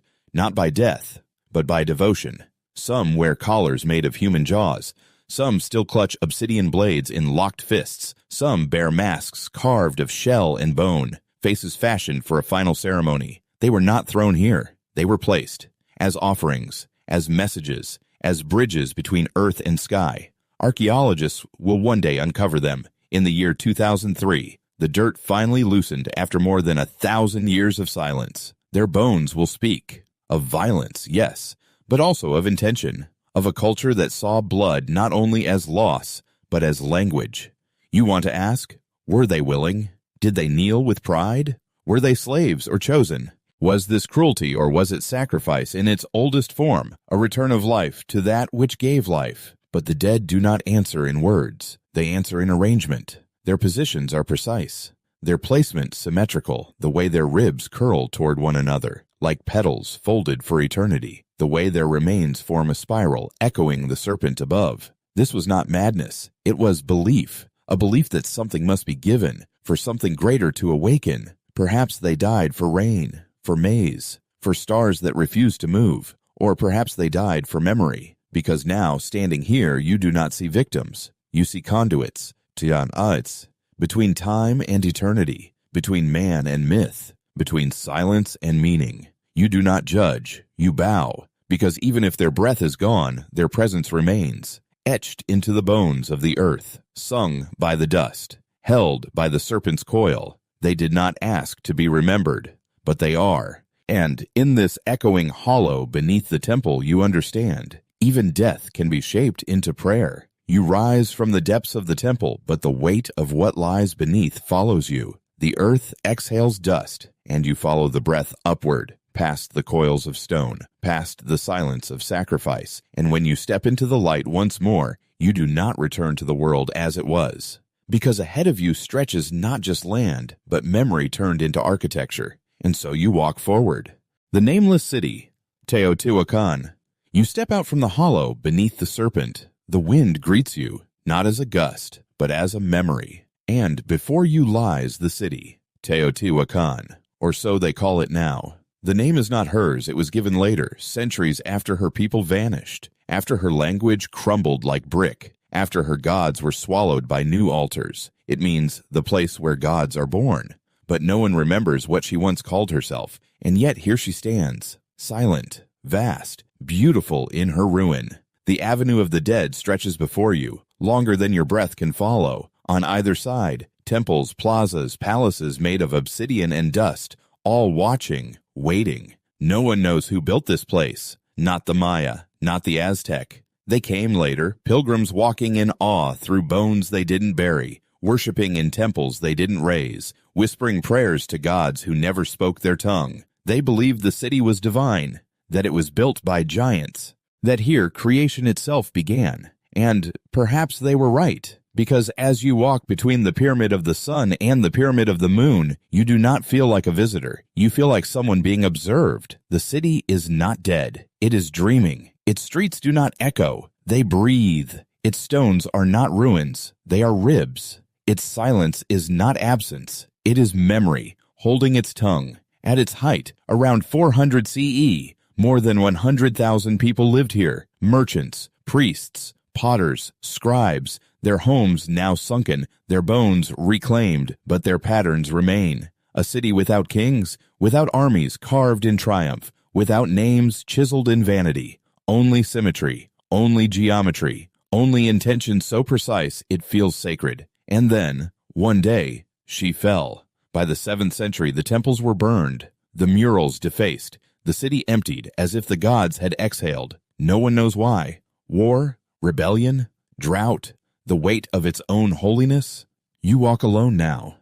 not by death, but by devotion. Some wear collars made of human jaws. Some still clutch obsidian blades in locked fists. Some bear masks carved of shell and bone, faces fashioned for a final ceremony. They were not thrown here. They were placed as offerings, as messages, as bridges between earth and sky. Archaeologists will one day uncover them. In the year 2003, the dirt finally loosened after more than 1,000 years of silence. Their bones will speak. Of violence, yes, but also of intention. Of a culture that saw blood not only as loss, but as language. You want to ask, were they willing? Did they kneel with pride? Were they slaves or chosen? Was this cruelty or was it sacrifice in its oldest form, a return of life to that which gave life? But the dead do not answer in words. They answer in arrangement. Their positions are precise. Their placement symmetrical, the way their ribs curl toward one another, like petals folded for eternity. The way their remains form a spiral, echoing the serpent above. This was not madness. It was belief. A belief that something must be given, for something greater to awaken. Perhaps they died for rain, for maize, for stars that refuse to move. Or perhaps they died for memory, because now, standing here, you do not see victims. You see conduits, tian'ats, between time and eternity, between man and myth, between silence and meaning. You do not judge, you bow, because even if their breath is gone, their presence remains, etched into the bones of the earth, sung by the dust, held by the serpent's coil. They did not ask to be remembered, but they are. And in this echoing hollow beneath the temple, you understand, even death can be shaped into prayer. You rise from the depths of the temple, but the weight of what lies beneath follows you. The earth exhales dust, and you follow the breath upward, past the coils of stone, past the silence of sacrifice, and when you step into the light once more, you do not return to the world as it was. Because ahead of you stretches not just land, but memory turned into architecture, and so you walk forward. The nameless city, Teotihuacan. You step out from the hollow beneath the serpent. The wind greets you, not as a gust, but as a memory. And before you lies the city, Teotihuacan, or so they call it now. The name is not hers, it was given later, centuries after her people vanished, after her language crumbled like brick, after her gods were swallowed by new altars. It means the place where gods are born. But no one remembers what she once called herself, and yet here she stands, silent, vast, beautiful in her ruin. The avenue of the dead stretches before you, longer than your breath can follow. On either side, temples, plazas, palaces made of obsidian and dust, all watching, waiting. No one knows who built this place. Not the Maya, not the Aztec. They came later, pilgrims walking in awe through bones they didn't bury, worshiping in temples they didn't raise, whispering prayers to gods who never spoke their tongue. They believed the city was divine, that it was built by giants, that here creation itself began. And perhaps they were right, because as you walk between the pyramid of the sun and the pyramid of the moon, you do not feel like a visitor. You feel like someone being observed. The city is not dead. It is dreaming. Its streets do not echo. They breathe. Its stones are not ruins. They are ribs. Its silence is not absence. It is memory, holding its tongue. At its height, around 400 CE, more than 100,000 people lived here. Merchants, priests, potters, scribes, their homes now sunken, their bones reclaimed, but their patterns remain. A city without kings, without armies carved in triumph, without names chiseled in vanity. Only symmetry, only geometry, only intention so precise it feels sacred. And then, one day, she fell. By the 7th century, the temples were burned, the murals defaced, the city emptied as if the gods had exhaled. No one knows why. War, rebellion, drought, the weight of its own holiness. You walk alone now,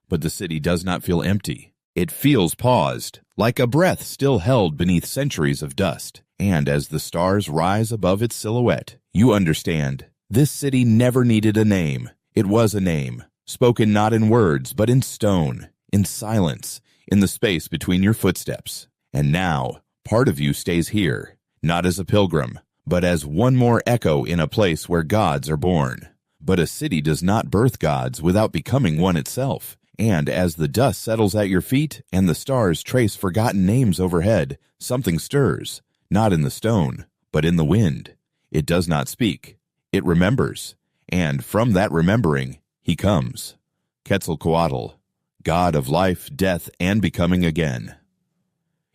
but the city does not feel empty. It feels paused, like a breath still held beneath centuries of dust. And as the stars rise above its silhouette, you understand, this city never needed a name. It was a name, spoken not in words, but in stone, in silence, in the space between your footsteps. And now, part of you stays here, not as a pilgrim, but as one more echo in a place where gods are born. But a city does not birth gods without becoming one itself. And as the dust settles at your feet and the stars trace forgotten names overhead, something stirs, not in the stone, but in the wind. It does not speak. It remembers. And from that remembering, he comes. Quetzalcoatl, god of life, death, and becoming again.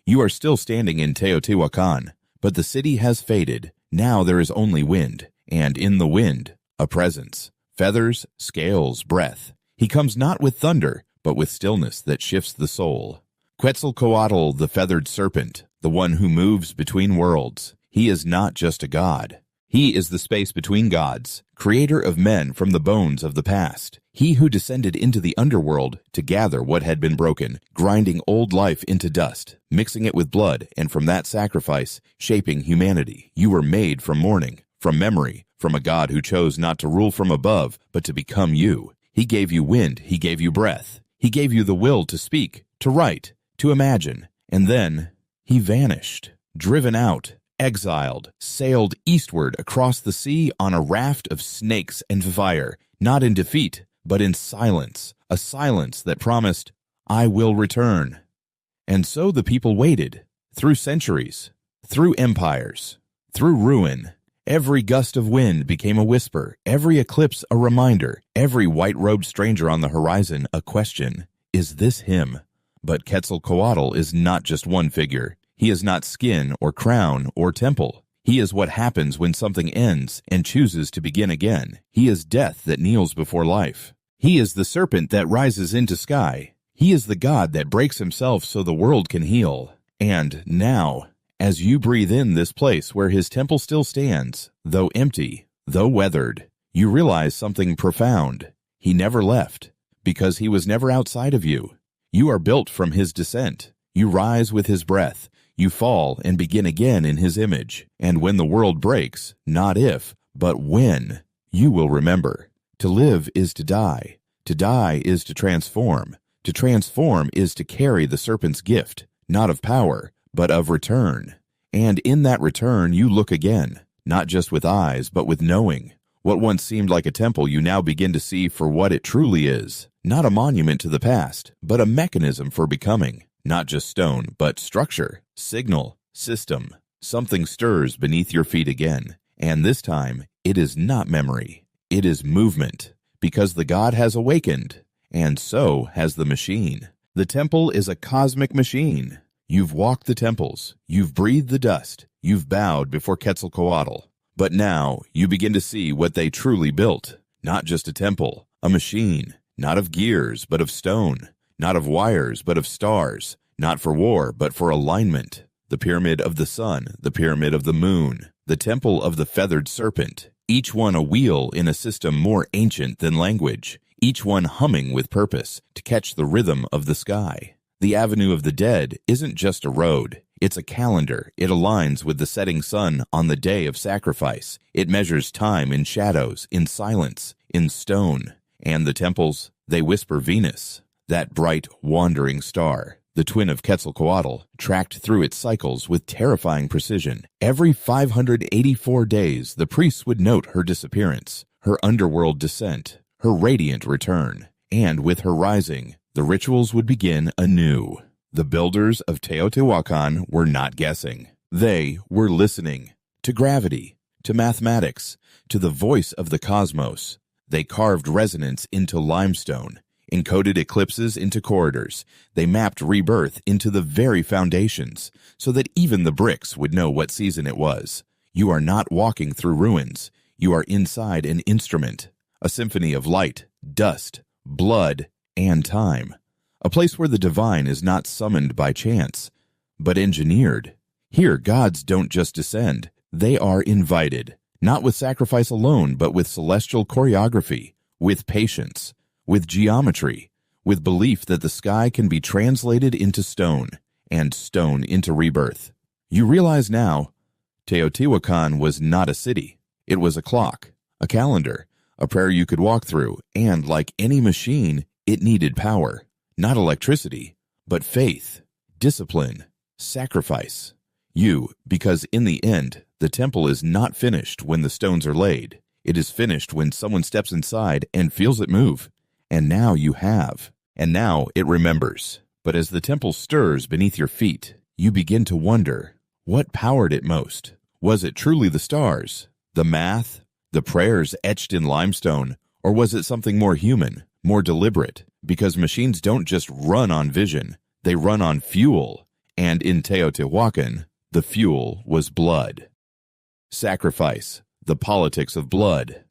You are still standing in Teotihuacan, but the city has faded. Now there is only wind, and in the wind, a presence. Feathers, scales, breath. He comes not with thunder, but with stillness that shifts the soul. Quetzalcoatl, the feathered serpent, the one who moves between worlds. He is not just a god. He is the space between gods, creator of men from the bones of the past. He who descended into the underworld to gather what had been broken, grinding old life into dust, mixing it with blood, and from that sacrifice, shaping humanity. You were made from mourning, from memory, from a God who chose not to rule from above, but to become you. He gave you wind, he gave you breath. He gave you the will to speak, to write, to imagine. And then he vanished, driven out, exiled, sailed eastward across the sea on a raft of snakes and fire, not in defeat, but in silence, a silence that promised, I will return. And so the people waited, through centuries, through empires, through ruin. Every gust of wind became a whisper, every eclipse a reminder, every white-robed stranger on the horizon a question. Is this him? But Quetzalcoatl is not just one figure. He is not skin or crown or temple. He is what happens when something ends and chooses to begin again. He is death that kneels before life. He is the serpent that rises into sky. He is the God that breaks himself so the world can heal. And now, as you breathe in this place where his temple still stands, though empty, though weathered, you realize something profound. He never left, because he was never outside of you. You are built from his descent. You rise with his breath. You fall and begin again in his image. And when the world breaks, not if, but when, you will remember. To live is to die. To die is to transform. To transform is to carry the serpent's gift, not of power, but of return. And in that return you look again, not just with eyes, but with knowing. What once seemed like a temple you now begin to see for what it truly is. Not a monument to the past, but a mechanism for becoming. Not just stone, but structure, signal, system. Something stirs beneath your feet again. And this time, it is not memory. It is movement. Because the God has awakened. And so has the machine. The temple is a cosmic machine. You've walked the temples. You've breathed the dust. You've bowed before Quetzalcoatl. But now you begin to see what they truly built. Not just a temple, a machine. Not of gears, but of stone. Not of wires, but of stars. Not for war, but for alignment. The pyramid of the sun, the pyramid of the moon. The temple of the feathered serpent. Each one a wheel in a system more ancient than language. Each one humming with purpose to catch the rhythm of the sky. The avenue of the dead isn't just a road. It's a calendar. It aligns with the setting sun on the day of sacrifice. It measures time in shadows, in silence, in stone. And the temples, they whisper Venus, that bright, wandering star. The twin of Quetzalcoatl, tracked through its cycles with terrifying precision. Every 584 days, the priests would note her disappearance, her underworld descent, her radiant return. And with her rising, the rituals would begin anew. The builders of Teotihuacan were not guessing. They were listening to gravity, to mathematics, to the voice of the cosmos. They carved resonance into limestone, encoded eclipses into corridors. They mapped rebirth into the very foundations, so that even the bricks would know what season it was. You are not walking through ruins. You are inside an instrument, a symphony of light, dust, blood, and time. A place where the divine is not summoned by chance, but engineered. Here, gods don't just descend. They are invited, not with sacrifice alone, but with celestial choreography, with patience, with geometry, with belief that the sky can be translated into stone, and stone into rebirth. You realize now, Teotihuacan was not a city. It was a clock, a calendar, a prayer you could walk through, and like any machine, it needed power. Not electricity, but faith, discipline, sacrifice. Because in the end, the temple is not finished when the stones are laid. It is finished when someone steps inside and feels it move. And now you have. And now it remembers. But as the temple stirs beneath your feet, you begin to wonder, what powered it most? Was it truly the stars, the math, the prayers etched in limestone, or was it something more human, more deliberate? Because machines don't just run on vision, they run on fuel. And in Teotihuacan, the fuel was blood. Sacrifice, the politics of blood.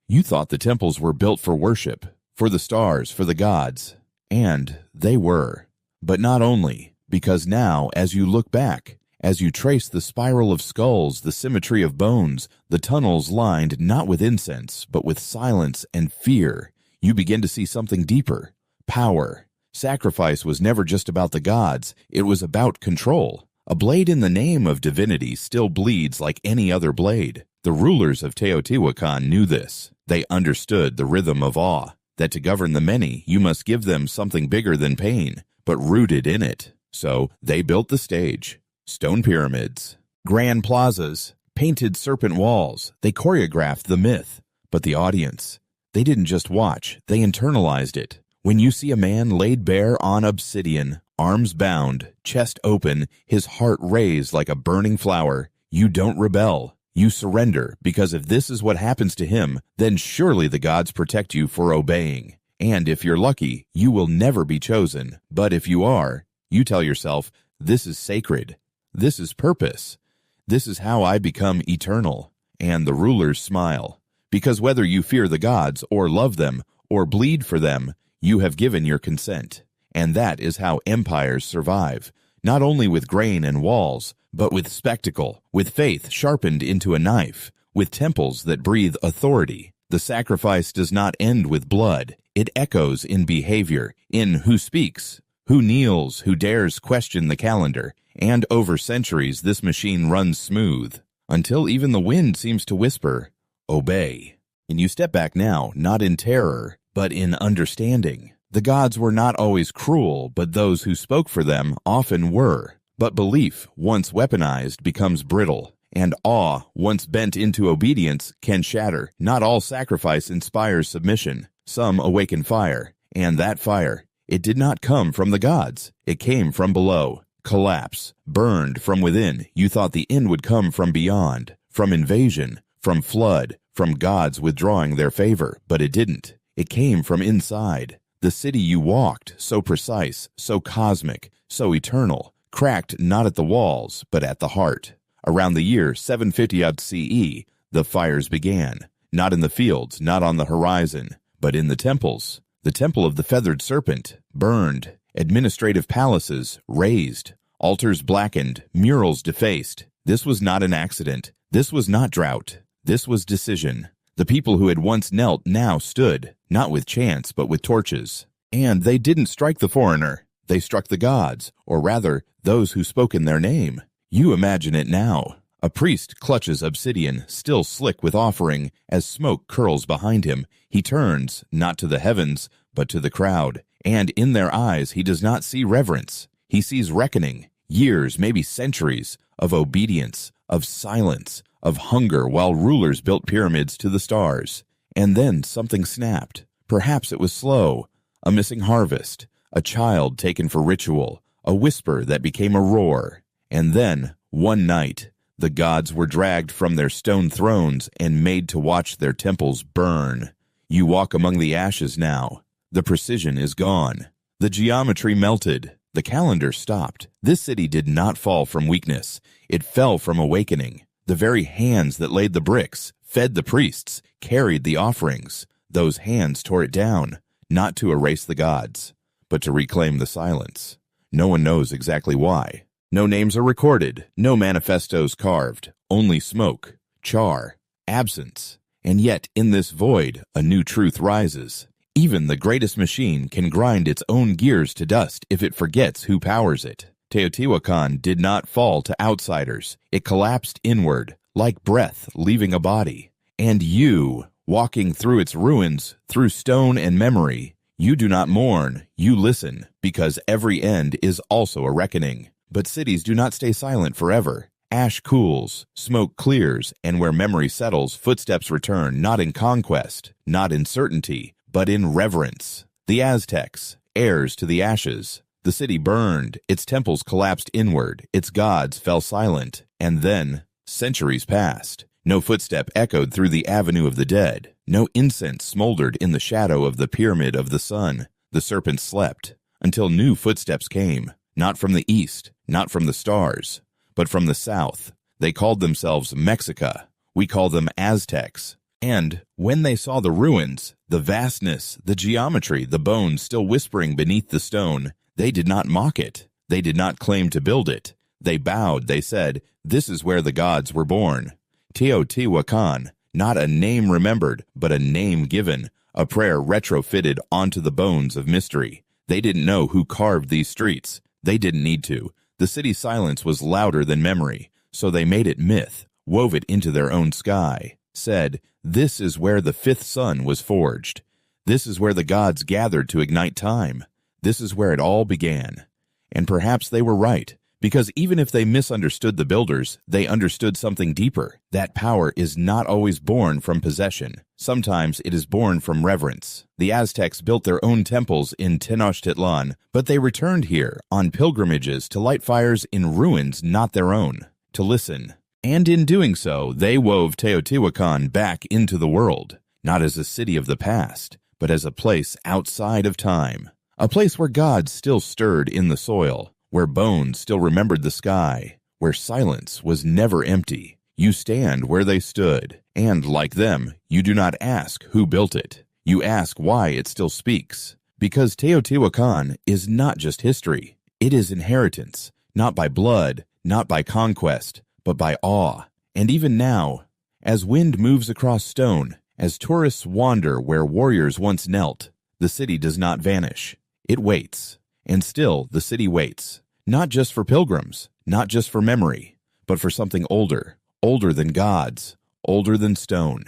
You thought the temples were built for worship, for the stars, for the gods. And they were. But not only, because now, as you look back, as you trace the spiral of skulls, the symmetry of bones, the tunnels lined not with incense, but with silence and fear, you begin to see something deeper. Power. Sacrifice was never just about the gods. It was about control. A blade in the name of divinity still bleeds like any other blade. The rulers of Teotihuacan knew this. They understood the rhythm of awe, that to govern the many, you must give them something bigger than pain, but rooted in it. So they built the stage. Stone pyramids, grand plazas, painted serpent walls. They choreographed the myth. But the audience, they didn't just watch, they internalized it. When you see a man laid bare on obsidian, arms bound, chest open, his heart raised like a burning flower, you don't rebel. You surrender, because if this is what happens to him, then surely the gods protect you for obeying. And if you're lucky, you will never be chosen. But if you are, you tell yourself, this is sacred. This is purpose. This is how I become eternal. And the rulers smile. Because whether you fear the gods or love them or bleed for them, you have given your consent. And that is how empires survive, not only with grain and walls, but with spectacle, with faith sharpened into a knife, with temples that breathe authority. The sacrifice does not end with blood. It echoes in behavior, in who speaks, who kneels, who dares question the calendar. And over centuries, this machine runs smooth, until even the wind seems to whisper, obey. And you step back now, not in terror, but in understanding. The gods were not always cruel, but those who spoke for them often were. But belief, once weaponized, becomes brittle, and awe, once bent into obedience, can shatter. Not all sacrifice inspires submission. Some awaken fire, and that fire, it did not come from the gods. It came from below. Collapse, burned from within. You thought the end would come from beyond, from invasion, from flood, from gods withdrawing their favor, but it didn't. It came from inside. The city you walked, so precise, so cosmic, so eternal, cracked not at the walls, but at the heart. Around the year 750 CE, the fires began, not in the fields, not on the horizon, but in the temples. The temple of the feathered serpent burned, administrative palaces razed, altars blackened, murals defaced. This was not an accident. This was not drought. This was decision. The people who had once knelt now stood, not with chants but with torches. And they didn't strike the foreigner. They struck the gods, or rather, those who spoke in their name. You imagine it now. A priest clutches obsidian, still slick with offering, as smoke curls behind him. He turns, not to the heavens, but to the crowd. And in their eyes he does not see reverence. He sees reckoning, years, maybe centuries, of obedience, of silence, of hunger while rulers built pyramids to the stars. And then something snapped. Perhaps it was slow. A missing harvest, a child taken for ritual, a whisper that became a roar. And then, one night, the gods were dragged from their stone thrones and made to watch their temples burn. You walk among the ashes now. The precision is gone. The geometry melted. The calendar stopped. This city did not fall from weakness. It fell from awakening. The very hands that laid the bricks, fed the priests, carried the offerings. Those hands tore it down, not to erase the gods, but to reclaim the silence. No one knows exactly why. No names are recorded, no manifestos carved, only smoke, char, absence. And yet, in this void, a new truth rises. Even the greatest machine can grind its own gears to dust if it forgets who powers it. Teotihuacan did not fall to outsiders. It collapsed inward, like breath leaving a body. And you, walking through its ruins, through stone and memory, you do not mourn, you listen, because every end is also a reckoning. But cities do not stay silent forever. Ash cools, smoke clears, and where memory settles, footsteps return, not in conquest, not in certainty, but in reverence. The Aztecs, heirs to the ashes. The city burned, its temples collapsed inward, its gods fell silent, and then centuries passed. No footstep echoed through the avenue of the dead. No incense smoldered in the shadow of the pyramid of the sun. The serpent slept, until new footsteps came, not from the east, not from the stars, but from the south. They called themselves Mexica. We call them Aztecs. And when they saw the ruins, the vastness, the geometry, the bones still whispering beneath the stone, they did not mock it. They did not claim to build it. They bowed, they said, "This is where the gods were born." Teotihuacan, not a name remembered, but a name given, a prayer retrofitted onto the bones of mystery. They didn't know who carved these streets. They didn't need to. The city's silence was louder than memory, so they made it myth, wove it into their own sky, said, "This is where the fifth sun was forged. This is where the gods gathered to ignite time. This is where it all began." And perhaps they were right, because even if they misunderstood the builders, they understood something deeper. That power is not always born from possession. Sometimes it is born from reverence. The Aztecs built their own temples in Tenochtitlan, but they returned here on pilgrimages to light fires in ruins not their own, to listen. And in doing so, they wove Teotihuacan back into the world, not as a city of the past, but as a place outside of time. A place where gods still stirred in the soil, where bones still remembered the sky, where silence was never empty. You stand where they stood, and like them, you do not ask who built it. You ask why it still speaks. Because Teotihuacan is not just history. It is inheritance, not by blood, not by conquest, but by awe. And even now, as wind moves across stone, as tourists wander where warriors once knelt, the city does not vanish. It waits. And still, the city waits. Not just for pilgrims, not just for memory, but for something older, older than gods, older than stone.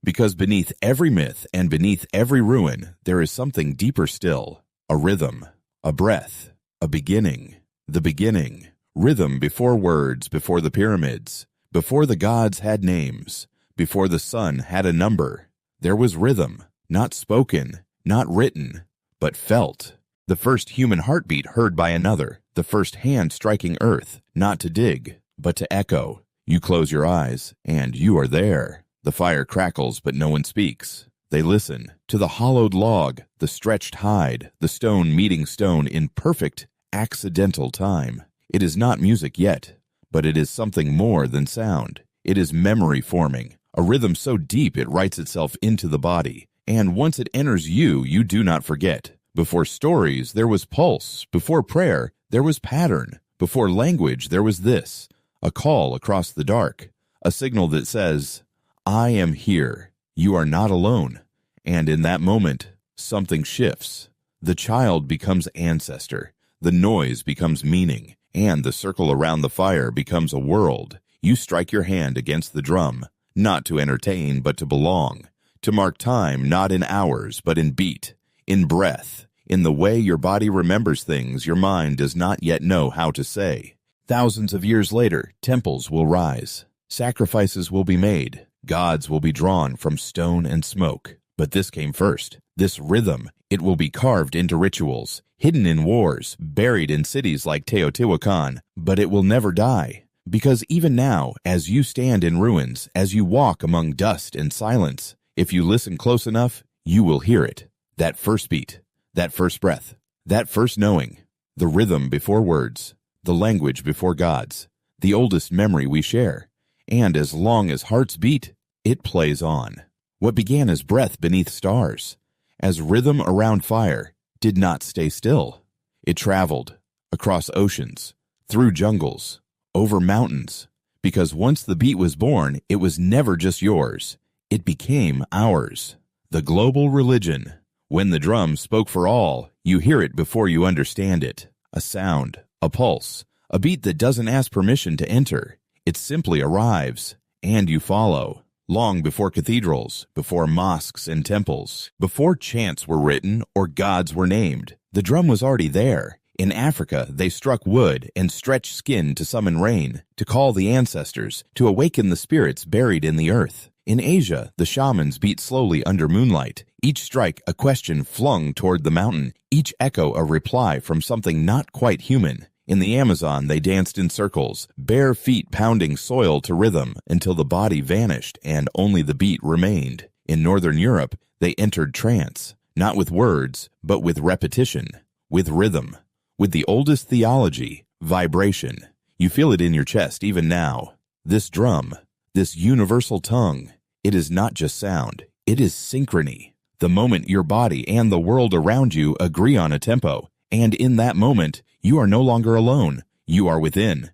Because beneath every myth and beneath every ruin, there is something deeper still. A rhythm, a breath, a beginning, the beginning. Rhythm before words, before the pyramids, before the gods had names, before the sun had a number. There was rhythm, not spoken, not written, but felt. The first human heartbeat heard by another, the first hand striking earth, not to dig, but to echo. You close your eyes, and you are there. The fire crackles, but no one speaks. They listen to the hollowed log, the stretched hide, the stone meeting stone in perfect, accidental time. It is not music yet, but it is something more than sound. It is memory forming, a rhythm so deep it writes itself into the body. And once it enters you, you do not forget. Before stories, there was pulse. Before prayer, there was pattern. Before language, there was this, a call across the dark, a signal that says, I am here. You are not alone. And in that moment, something shifts. The child becomes ancestor. The noise becomes meaning. And the circle around the fire becomes a world. You strike your hand against the drum, not to entertain, but to belong. To mark time, not in hours, but in beat, in breath, in the way your body remembers things your mind does not yet know how to say. Thousands of years later, temples will rise. Sacrifices will be made. Gods will be drawn from stone and smoke. But this came first. This rhythm, it will be carved into rituals, hidden in wars, buried in cities like Teotihuacan, but it will never die. Because even now, as you stand in ruins, as you walk among dust and silence, if you listen close enough, you will hear it. That first beat, that first breath, that first knowing, the rhythm before words, the language before gods, the oldest memory we share. And as long as hearts beat, it plays on. What began as breath beneath stars, as rhythm around fire, did not stay still. It traveled across oceans, through jungles, over mountains, because once the beat was born, it was never just yours. It became ours. The global religion. When the drum spoke for all, you hear it before you understand it. A sound, a pulse, a beat that doesn't ask permission to enter. It simply arrives, and you follow. Long before cathedrals, before mosques and temples, before chants were written or gods were named, the drum was already there. In Africa, they struck wood and stretched skin to summon rain, to call the ancestors, to awaken the spirits buried in the earth. In Asia, the shamans beat slowly under moonlight, each strike a question flung toward the mountain, each echo a reply from something not quite human. In the Amazon, they danced in circles, bare feet pounding soil to rhythm until the body vanished and only the beat remained. In Northern Europe, they entered trance, not with words, but with repetition, with rhythm, with the oldest theology, vibration. You feel it in your chest even now. This drum, this universal tongue, it is not just sound, it is synchrony. The moment your body and the world around you agree on a tempo, and in that moment, you are no longer alone. You are within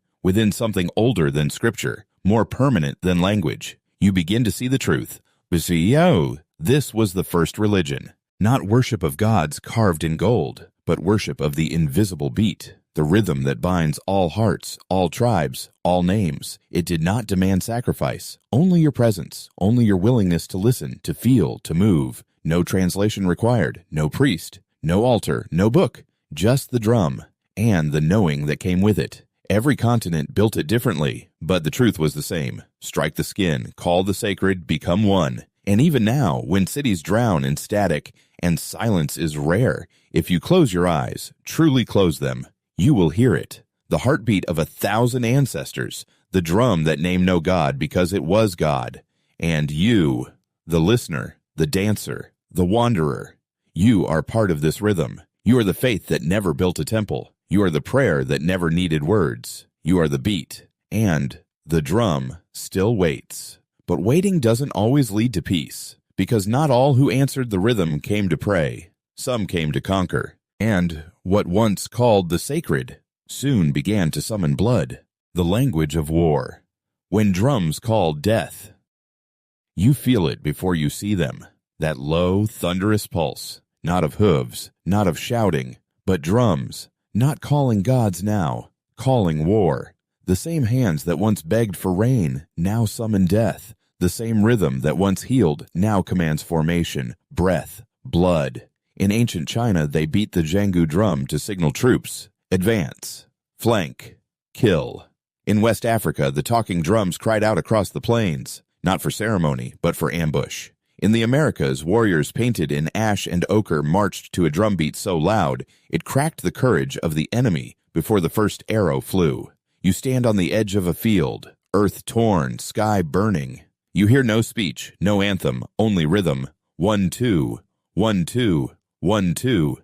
something older than scripture, more permanent than language. You begin to see the truth. This was the first religion. Not worship of gods carved in gold, but worship of the invisible beat, the rhythm that binds all hearts, all tribes, all names. It did not demand sacrifice, only your presence, only your willingness to listen, to feel, to move. No translation required, no priest, no altar, no book, just the drum. And the knowing that came with it. Every continent built it differently, but the truth was the same. Strike the skin, call the sacred, become one. And even now, when cities drown in static and silence is rare, if you close your eyes, truly close them, you will hear it. The heartbeat of 1,000 ancestors, the drum that named no God because it was God. And you, the listener, the dancer, the wanderer, you are part of this rhythm. You are the faith that never built a temple. You are the prayer that never needed words. You are the beat, and the drum still waits. But waiting doesn't always lead to peace, because not all who answered the rhythm came to pray. Some came to conquer, and what once called the sacred soon began to summon blood, the language of war. When drums call death, you feel it before you see them, that low, thunderous pulse, not of hooves, not of shouting, but drums. Not calling gods now, calling war. The same hands that once begged for rain now summon death. The same rhythm that once healed now commands formation, breath, blood. In ancient China, they beat the jangu drum to signal troops, advance, flank, kill. In West Africa, the talking drums cried out across the plains, not for ceremony, but for ambush. In the Americas, warriors painted in ash and ochre marched to a drumbeat so loud it cracked the courage of the enemy before the first arrow flew. You stand on the edge of a field, earth torn, sky burning. You hear no speech, no anthem, only rhythm. 1, 2, 1, 2, 1, 2.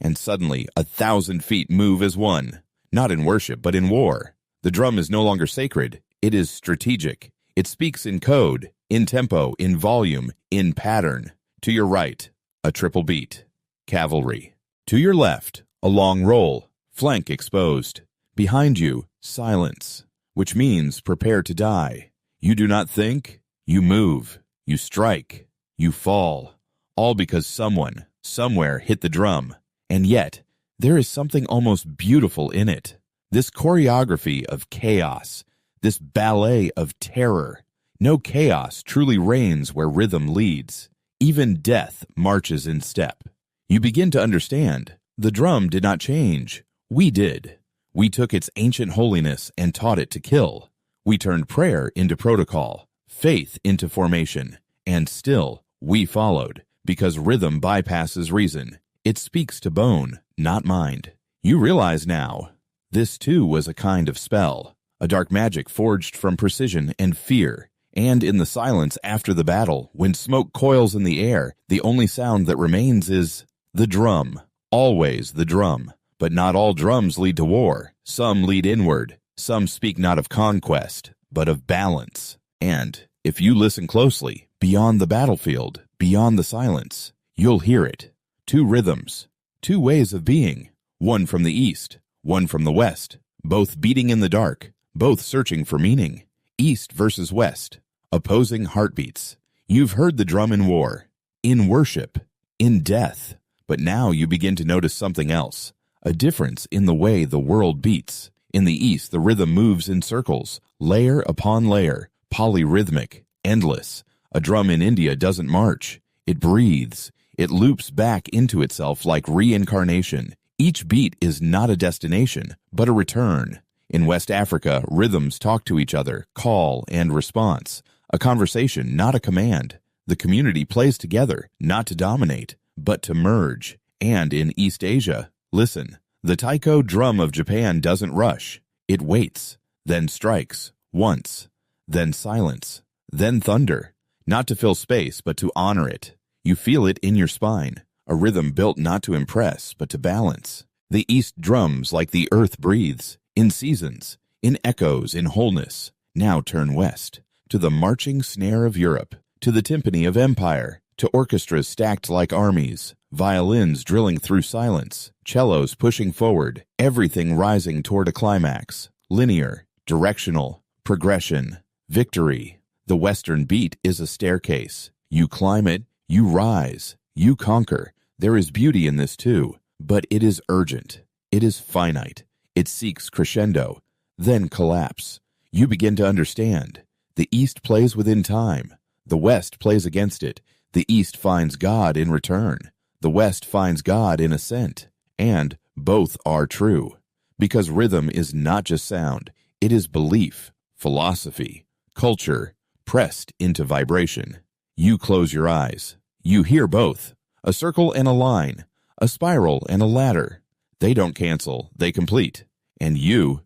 And suddenly 1,000 feet move as one, not in worship but in war. The drum is no longer sacred, it is strategic. It speaks in code, in tempo, in volume, in pattern. To your right, a triple beat, cavalry. To your left, a long roll, flank exposed. Behind you, silence, which means prepare to die. You do not think, you move, you strike, you fall, all because someone, somewhere hit the drum. And yet, there is something almost beautiful in it. This choreography of chaos, this ballet of terror. No chaos truly reigns where rhythm leads. Even death marches in step. You begin to understand. The drum did not change. We did. We took its ancient holiness and taught it to kill. We turned prayer into protocol, faith into formation, and still we followed, because rhythm bypasses reason. It speaks to bone, not mind. You realize now, this too was a kind of spell, a dark magic forged from precision and fear. And in the silence after the battle, when smoke coils in the air, the only sound that remains is the drum. Always the drum. But not all drums lead to war. Some lead inward. Some speak not of conquest, but of balance. And if you listen closely, beyond the battlefield, beyond the silence, you'll hear it. Two rhythms, two ways of being, one from the east, one from the west, both beating in the dark, both searching for meaning. East versus west, opposing heartbeats. You've heard the drum in war, in worship, in death. But now you begin to notice something else. A difference in the way the world beats. In the East, the rhythm moves in circles, layer upon layer, polyrhythmic, endless. A drum in India doesn't march. It breathes. It loops back into itself like reincarnation. Each beat is not a destination, but a return. In West Africa, rhythms talk to each other, call and response. A conversation, not a command. The community plays together, not to dominate, but to merge. And in East Asia, listen, the taiko drum of Japan doesn't rush. It waits, then strikes, once, then silence, then thunder. Not to fill space, but to honor it. You feel it in your spine, a rhythm built not to impress, but to balance. The East drums like the earth breathes, in seasons, in echoes, in wholeness. Now turn west, to the marching snare of Europe, to the timpani of empire, to orchestras stacked like armies, violins drilling through silence, cellos pushing forward, everything rising toward a climax, linear, directional, progression, victory. The Western beat is a staircase. You climb it, you rise, you conquer. There is beauty in this too, but it is urgent. It is finite. It seeks crescendo, then collapse. You begin to understand. The East plays within time. The West plays against it. The East finds God in return. The West finds God in ascent. And both are true. Because rhythm is not just sound. It is belief, philosophy, culture, pressed into vibration. You close your eyes. You hear both. A circle and a line. A spiral and a ladder. They don't cancel, they complete. And you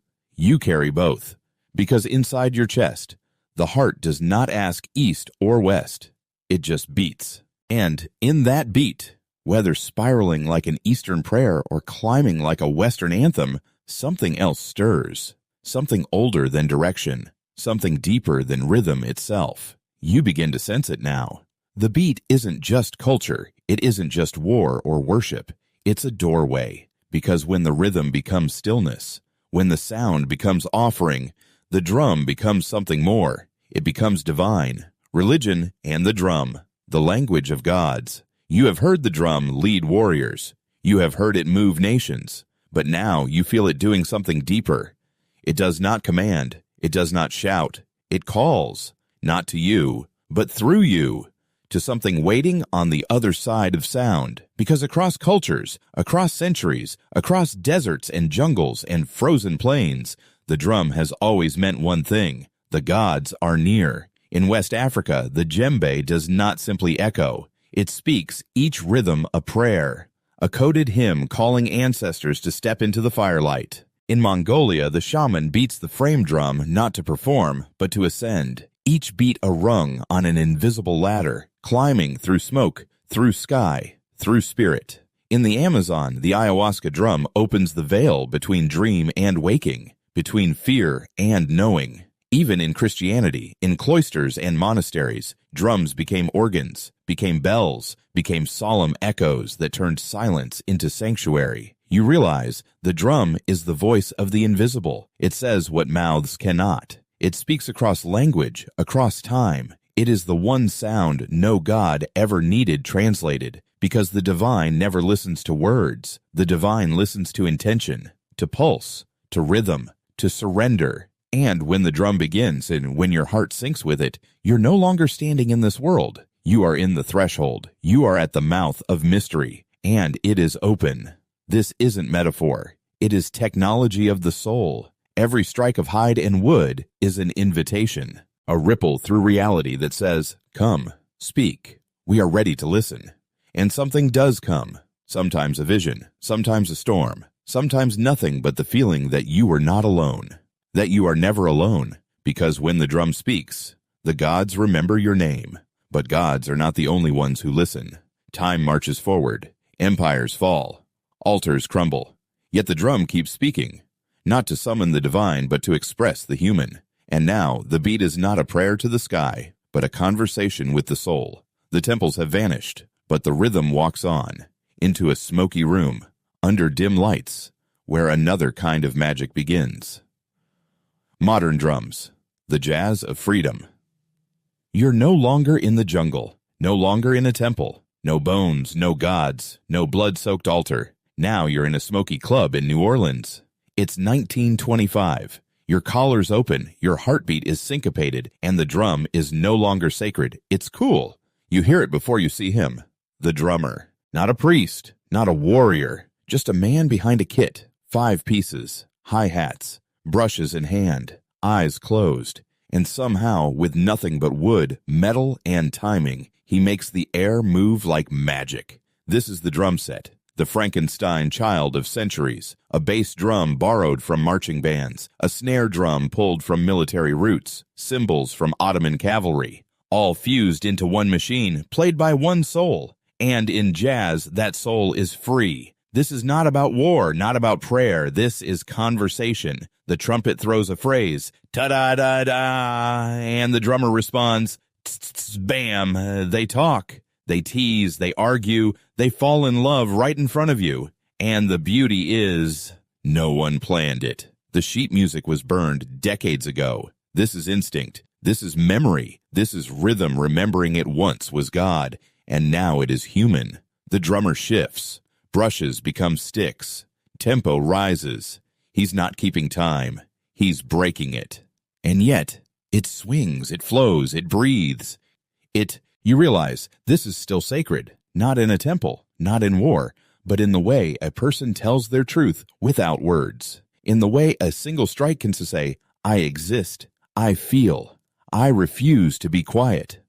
carry both. Because inside your chest, the heart does not ask east or west. It just beats. And in that beat, whether spiraling like an Eastern prayer or climbing like a Western anthem, something else stirs. Something older than direction. Something deeper than rhythm itself. You begin to sense it now. The beat isn't just culture. It isn't just war or worship. It's a doorway. Because when the rhythm becomes stillness, when the sound becomes offering, the drum becomes something more. It becomes divine. Religion and the drum, the language of gods. You have heard the drum lead warriors. You have heard it move nations. But now you feel it doing something deeper. It does not command. It does not shout. It calls, not to you, but through you, to something waiting on the other side of sound. Because across cultures, across centuries, across deserts and jungles and frozen plains, the drum has always meant one thing: the gods are near. In West Africa, the djembe does not simply echo. It speaks, each rhythm a prayer, a coded hymn calling ancestors to step into the firelight. In Mongolia, the shaman beats the frame drum not to perform, but to ascend, each beat a rung on an invisible ladder, climbing through smoke, through sky, through spirit. In the Amazon, the ayahuasca drum opens the veil between dream and waking, between fear and knowing. Even in Christianity, in cloisters and monasteries, drums became organs, became bells, became solemn echoes that turned silence into sanctuary. You realize the drum is the voice of the invisible. It says what mouths cannot. It speaks across language, across time. It is the one sound no God ever needed translated, because the divine never listens to words. The divine listens to intention, to pulse, to rhythm, to surrender. And when the drum begins and when your heart syncs with it, you're no longer standing in this world. You are in the threshold. You are at the mouth of mystery, and it is open. This isn't metaphor. It is technology of the soul. Every strike of hide and wood is an invitation, a ripple through reality that says, "Come, speak. We are ready to listen." And something does come. Sometimes a vision, sometimes a storm, sometimes nothing but the feeling that you are not alone, that you are never alone, because when the drum speaks, the gods remember your name. But gods are not the only ones who listen. Time marches forward. Empires fall. Altars crumble. Yet the drum keeps speaking, not to summon the divine, but to express the human. And now the beat is not a prayer to the sky, but a conversation with the soul. The temples have vanished, but the rhythm walks on, into a smoky room, under dim lights, where another kind of magic begins. Modern drums, the jazz of freedom. You're no longer in the jungle, no longer in a temple, no bones, no gods, no blood-soaked altar. Now you're in a smoky club in New Orleans. It's 1925. Your collar's open, your heartbeat is syncopated, and the drum is no longer sacred. It's cool. You hear it before you see him. The drummer. Not a priest, not a warrior, just a man behind a kit. 5 pieces, hi-hats, brushes in hand, eyes closed, and somehow, with nothing but wood, metal, and timing, he makes the air move like magic. This is the drum set. The Frankenstein child of centuries, a bass drum borrowed from marching bands, a snare drum pulled from military roots, cymbals from Ottoman cavalry, all fused into one machine, played by one soul. And in jazz, that soul is free. This is not about war, not about prayer. This is conversation. The trumpet throws a phrase, ta-da-da-da, and the drummer responds, bam. They talk. They tease, they argue, they fall in love right in front of you. And the beauty is, no one planned it. The sheet music was burned decades ago. This is instinct. This is memory. This is rhythm remembering it once was God, and now it is human. The drummer shifts. Brushes become sticks. Tempo rises. He's not keeping time. He's breaking it. And yet, it swings, it flows, it breathes. You realize this is still sacred, not in a temple, not in war, but in the way a person tells their truth without words. In the way a single strike can say, I exist, I feel, I refuse to be quiet.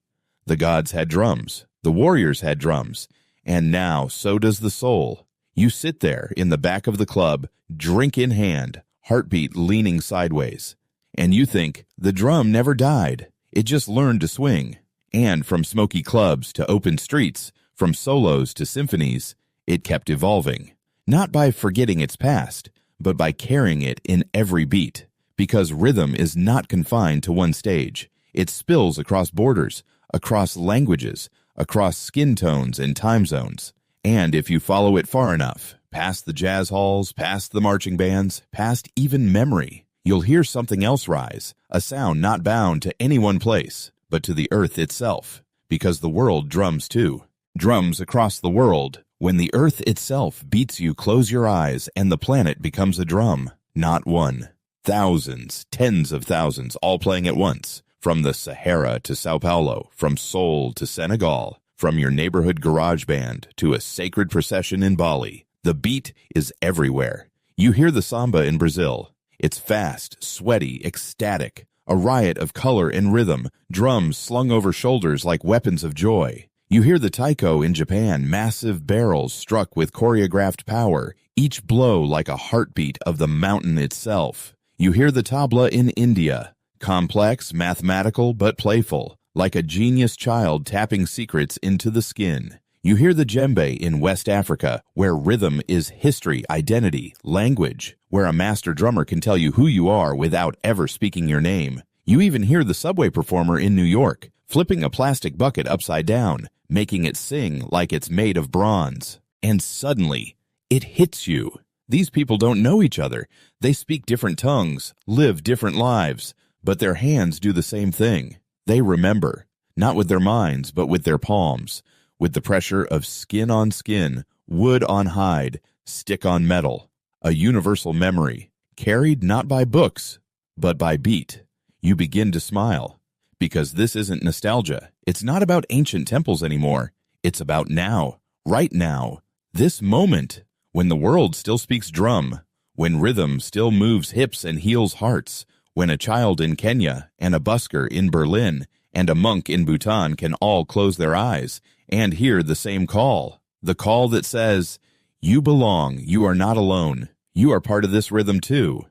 The gods had drums, the warriors had drums, and now so does the soul. You sit there in the back of the club, drink in hand, heartbeat leaning sideways, and you think the drum never died, it just learned to swing. And from smoky clubs to open streets, from solos to symphonies, it kept evolving. Not by forgetting its past, but by carrying it in every beat. Because rhythm is not confined to one stage. It spills across borders, across languages, across skin tones and time zones. And if you follow it far enough, past the jazz halls, past the marching bands, past even memory, you'll hear something else rise, a sound not bound to any one place, but to the earth itself, because the world drums too. Drums across the world. When the earth itself beats you, close your eyes, and the planet becomes a drum. Not one. Thousands, tens of thousands, all playing at once, From the Sahara to Sao Paulo, from Seoul to Senegal, from your neighborhood garage band to a sacred procession in Bali, the beat is everywhere. You hear the samba in Brazil. It's fast, sweaty, ecstatic, a riot of color and rhythm, drums slung over shoulders like weapons of joy. You hear the taiko in Japan, massive barrels struck with choreographed power, each blow like a heartbeat of the mountain itself. You hear the tabla in India, complex, mathematical, but playful, like a genius child tapping secrets into the skin. You hear the djembe in West Africa, where rhythm is history, identity, language, where a master drummer can tell you who you are without ever speaking your name. You even hear the subway performer in New York, flipping a plastic bucket upside down, making it sing like it's made of bronze. And suddenly, it hits you. These people don't know each other. They speak different tongues, live different lives, but their hands do the same thing. They remember, not with their minds, but with their palms, with the pressure of skin on skin, wood on hide, stick on metal. A universal memory, carried not by books, but by beat. You begin to smile, because this isn't nostalgia. It's not about ancient temples anymore. It's about now, right now, this moment, when the world still speaks drum, when rhythm still moves hips and heals hearts, when a child in Kenya and a busker in Berlin and a monk in Bhutan can all close their eyes and hear the same call, the call that says, you belong, you are not alone, you are part of this rhythm too.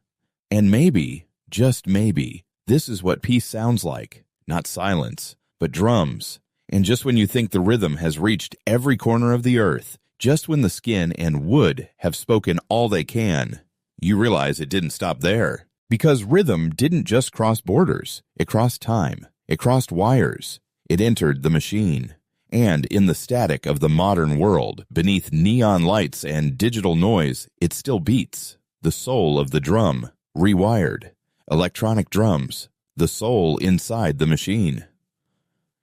And maybe, just maybe, this is what peace sounds like, not silence, but drums. And just when you think the rhythm has reached every corner of the earth, just when the skin and wood have spoken all they can, you realize it didn't stop there. Because rhythm didn't just cross borders, it crossed time, it crossed wires, it entered the machine. And in the static of the modern world, beneath neon lights and digital noise, it still beats. The soul of the drum, rewired. Electronic drums, the soul inside the machine.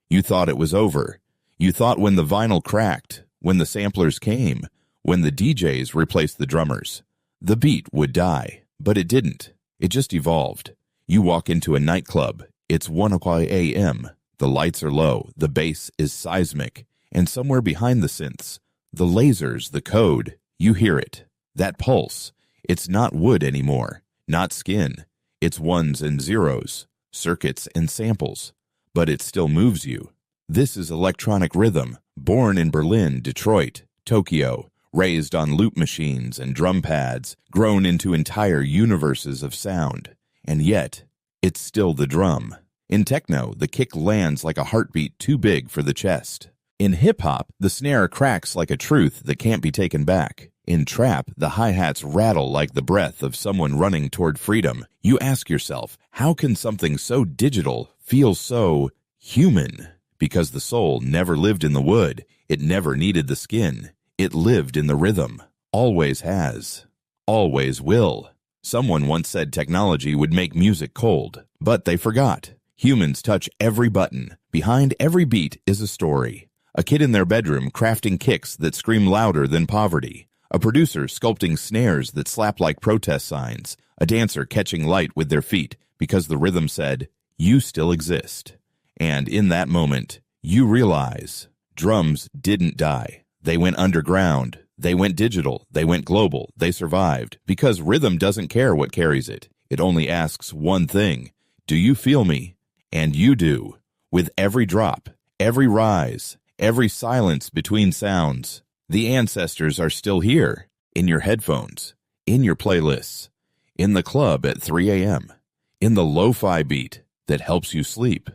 You thought it was over. You thought when the vinyl cracked, when the samplers came, when the DJs replaced the drummers, the beat would die. But it didn't. It just evolved. You walk into a nightclub. It's 1 o'clock a.m. The lights are low. The bass is seismic. And somewhere behind the synths, the lasers, the code, you hear it. That pulse. It's not wood anymore. Not skin. It's ones and zeros, circuits and samples. But it still moves you. This is electronic rhythm, born in Berlin, Detroit, Tokyo, raised on loop machines and drum pads, grown into entire universes of sound. And yet, it's still the drum. In techno, the kick lands like a heartbeat too big for the chest. In hip-hop, the snare cracks like a truth that can't be taken back. In trap, the hi-hats rattle like the breath of someone running toward freedom. You ask yourself, how can something so digital feel so human? Because the soul never lived in the wood. It never needed the skin. It lived in the rhythm. Always has. Always will. Someone once said technology would make music cold, but they forgot. Humans touch every button. Behind every beat is a story. A kid in their bedroom crafting kicks that scream louder than poverty. A producer sculpting snares that slap like protest signs. A dancer catching light with their feet because the rhythm said, you still exist. And in that moment, you realize drums didn't die. They went underground. They went digital. They went global. They survived because rhythm doesn't care what carries it. It only asks one thing. Do you feel me? And you do. With every drop, every rise, every silence between sounds, the ancestors are still here, in your headphones, in your playlists, in the club at 3 a.m., in the lo-fi beat that helps you sleep.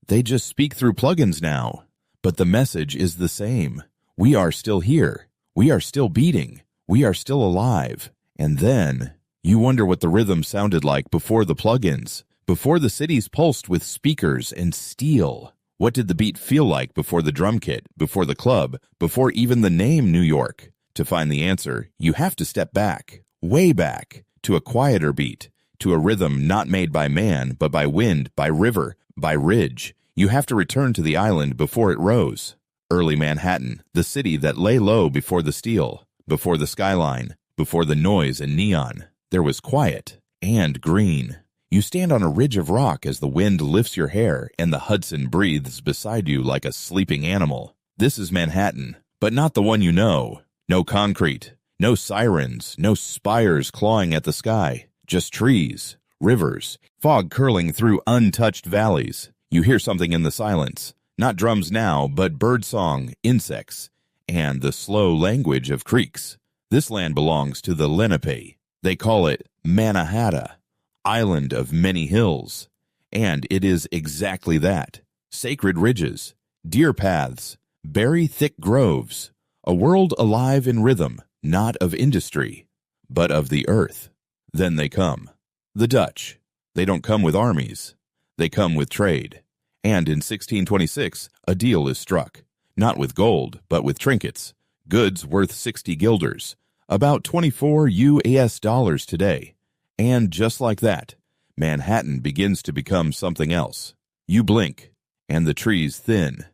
They just speak through plugins now, but the message is the same. We are still here. We are still beating. We are still alive. And then you wonder what the rhythm sounded like before the plugins, before the cities pulsed with speakers and steel. What did the beat feel like before the drum kit, before the club, before even the name New York? To find the answer, you have to step back, way back, to a quieter beat, to a rhythm not made by man, but by wind, by river, by ridge. You have to return to the island before it rose. Early Manhattan, the city that lay low before the steel, before the skyline, before the noise and neon. There was quiet and green. You stand on a ridge of rock as the wind lifts your hair and the Hudson breathes beside you like a sleeping animal. This is Manhattan, but not the one you know. No concrete, no sirens, no spires clawing at the sky, just trees, rivers, fog curling through untouched valleys. You hear something in the silence, not drums now, but birdsong, insects, and the slow language of creeks. This land belongs to the Lenape. They call it Mannahatta, island of many hills. And it is exactly that. Sacred ridges, deer paths, berry thick groves, a world alive in rhythm, not of industry, but of the earth. Then they come. The Dutch. They don't come with armies. They come with trade. And in 1626, a deal is struck. Not with gold, but with trinkets. Goods worth 60 guilders, about 24 US dollars today. And just like that, Manhattan begins to become something else. You blink, and the trees thin.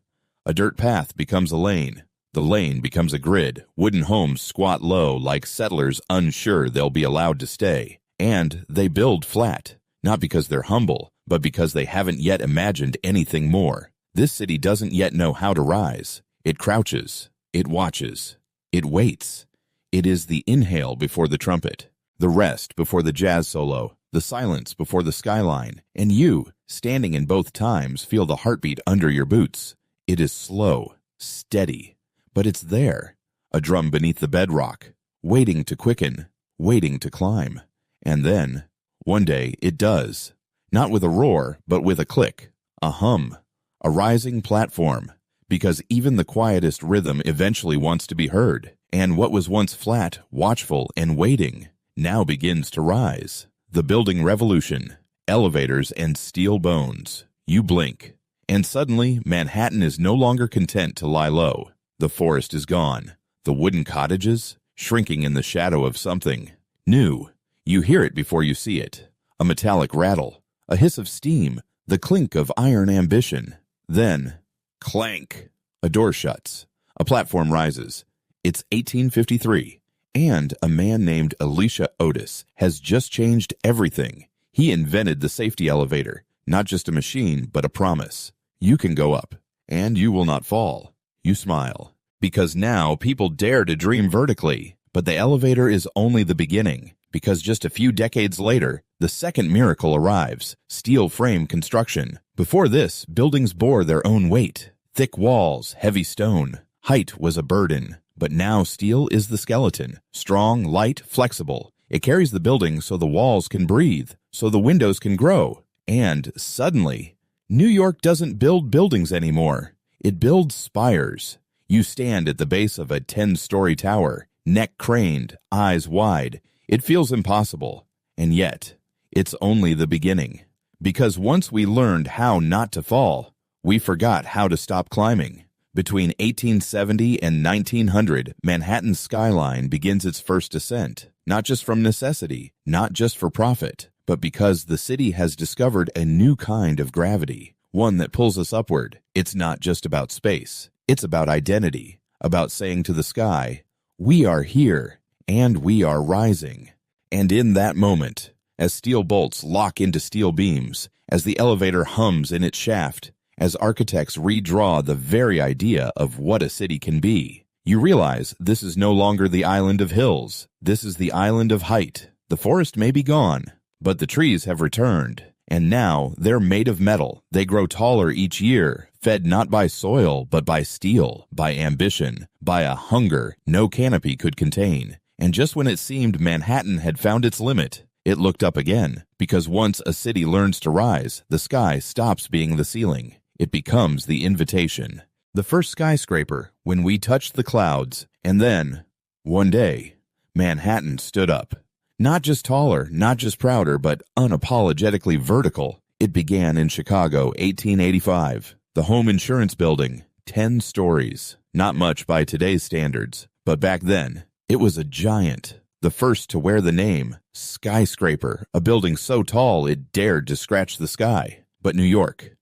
A dirt path becomes a lane. The lane becomes a grid. Wooden homes squat low like settlers unsure they'll be allowed to stay. And they build flat, not because they're humble, but because they haven't yet imagined anything more. This city doesn't yet know how to rise. It crouches. It watches. It waits. It is the inhale before the trumpet, the rest before the jazz solo, the silence before the skyline, and you, standing in both times, feel the heartbeat under your boots. It is slow, steady, but it's there, a drum beneath the bedrock, waiting to quicken, waiting to climb. And then, one day, it does. Not with a roar, but with a click, a hum, a rising platform, because even the quietest rhythm eventually wants to be heard, and what was once flat, watchful, and waiting now begins to rise. The building revolution, elevators and steel bones. You blink, and suddenly Manhattan is no longer content to lie low. The forest is gone. The wooden cottages, shrinking in the shadow of something new. You hear it before you see it. A metallic rattle, a hiss of steam, the clink of iron ambition. Then, clank, a door shuts. A platform rises. It's 1853. And a man named Elisha Otis has just changed everything. He invented the safety elevator, not just a machine, but a promise. You can go up, and you will not fall. You smile, because now people dare to dream vertically. But the elevator is only the beginning, because just a few decades later, the second miracle arrives, steel frame construction. Before this, buildings bore their own weight. Thick walls, heavy stone. Height was a burden. But now steel is the skeleton, strong, light, flexible. It carries the building so the walls can breathe, so the windows can grow. And suddenly, New York doesn't build buildings anymore. It builds spires. You stand at the base of a 10-story tower, neck craned, eyes wide. It feels impossible. And yet, it's only the beginning. Because once we learned how not to fall, we forgot how to stop climbing. Between 1870 and 1900, Manhattan's skyline begins its first ascent, not just from necessity, not just for profit, but because the city has discovered a new kind of gravity, one that pulls us upward. It's not just about space. It's about identity, about saying to the sky, we are here, and we are rising. And in that moment, as steel bolts lock into steel beams, as the elevator hums in its shaft, as architects redraw the very idea of what a city can be, you realize this is no longer the island of hills. This is the island of height. The forest may be gone, but the trees have returned. And now they're made of metal. They grow taller each year, fed not by soil, but by steel, by ambition, by a hunger no canopy could contain. And just when it seemed Manhattan had found its limit, it looked up again, because once a city learns to rise, the sky stops being the ceiling. It becomes the invitation. The first skyscraper, when we touched the clouds, and then, one day, Manhattan stood up. Not just taller, not just prouder, but unapologetically vertical. It began in Chicago, 1885. The home insurance building, 10 stories. Not much by today's standards, but back then, it was a giant. The first to wear the name, skyscraper, a building so tall it dared to scratch the sky. But New York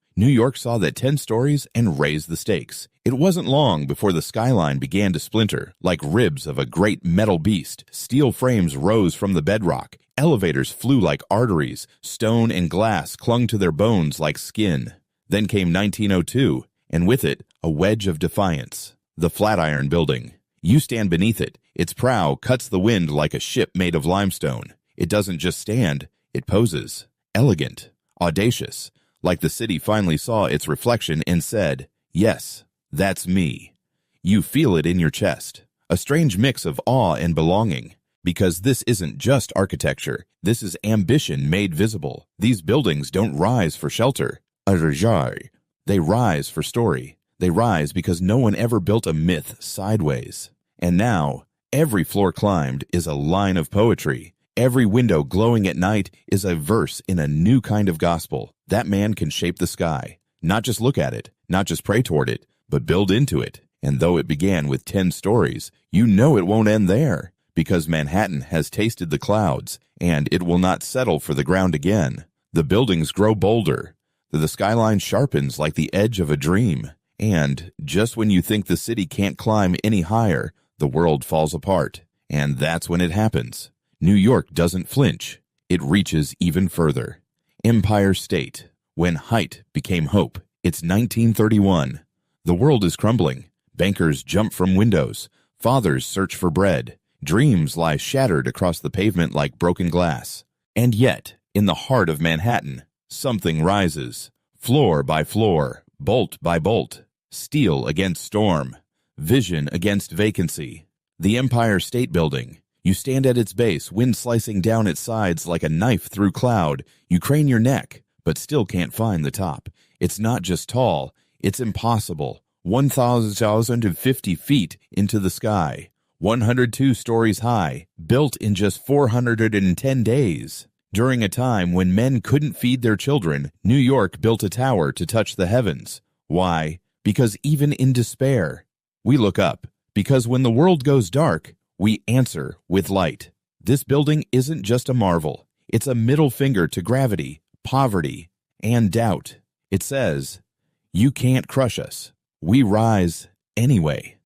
saw that 10 stories and raised the stakes. It wasn't long before the skyline began to splinter, like ribs of a great metal beast. Steel frames rose from the bedrock. Elevators flew like arteries. Stone and glass clung to their bones like skin. Then came 1902, and with it, a wedge of defiance. The Flatiron Building. You stand beneath it. Its prow cuts the wind like a ship made of limestone. It doesn't just stand, it poses. Elegant, audacious, like the city finally saw its reflection and said, "Yes, that's me." You feel it in your chest, a strange mix of awe and belonging, because this isn't just architecture, this is ambition made visible. These buildings don't rise for shelter, they rise for story. They rise because no one ever built a myth sideways. And now, every floor climbed is a line of poetry. Every window glowing at night is a verse in a new kind of gospel. That man can shape the sky, not just look at it, not just pray toward it, but build into it. And though it began with 10 stories, you know it won't end there, because Manhattan has tasted the clouds, and it will not settle for the ground again. The buildings grow bolder. The skyline sharpens like the edge of a dream. And just when you think the city can't climb any higher, the world falls apart. And that's when it happens. New York doesn't flinch. It reaches even further. Empire State. When height became hope. It's 1931. The world is crumbling. Bankers jump from windows. Fathers search for bread. Dreams lie shattered across the pavement like broken glass. And yet, in the heart of Manhattan, something rises. Floor by floor, bolt by bolt. Steel against storm. Vision against vacancy. The Empire State Building. You stand at its base, wind slicing down its sides like a knife through cloud. You crane your neck, but still can't find the top. It's not just tall, it's impossible. 1,050 feet into the sky. 102 stories high, built in just 410 days. During a time when men couldn't feed their children, New York built a tower to touch the heavens. Why? Because even in despair, we look up. Because when the world goes dark, we answer with light. This building isn't just a marvel. It's a middle finger to gravity, poverty, and doubt. It says, "You can't crush us. We rise anyway."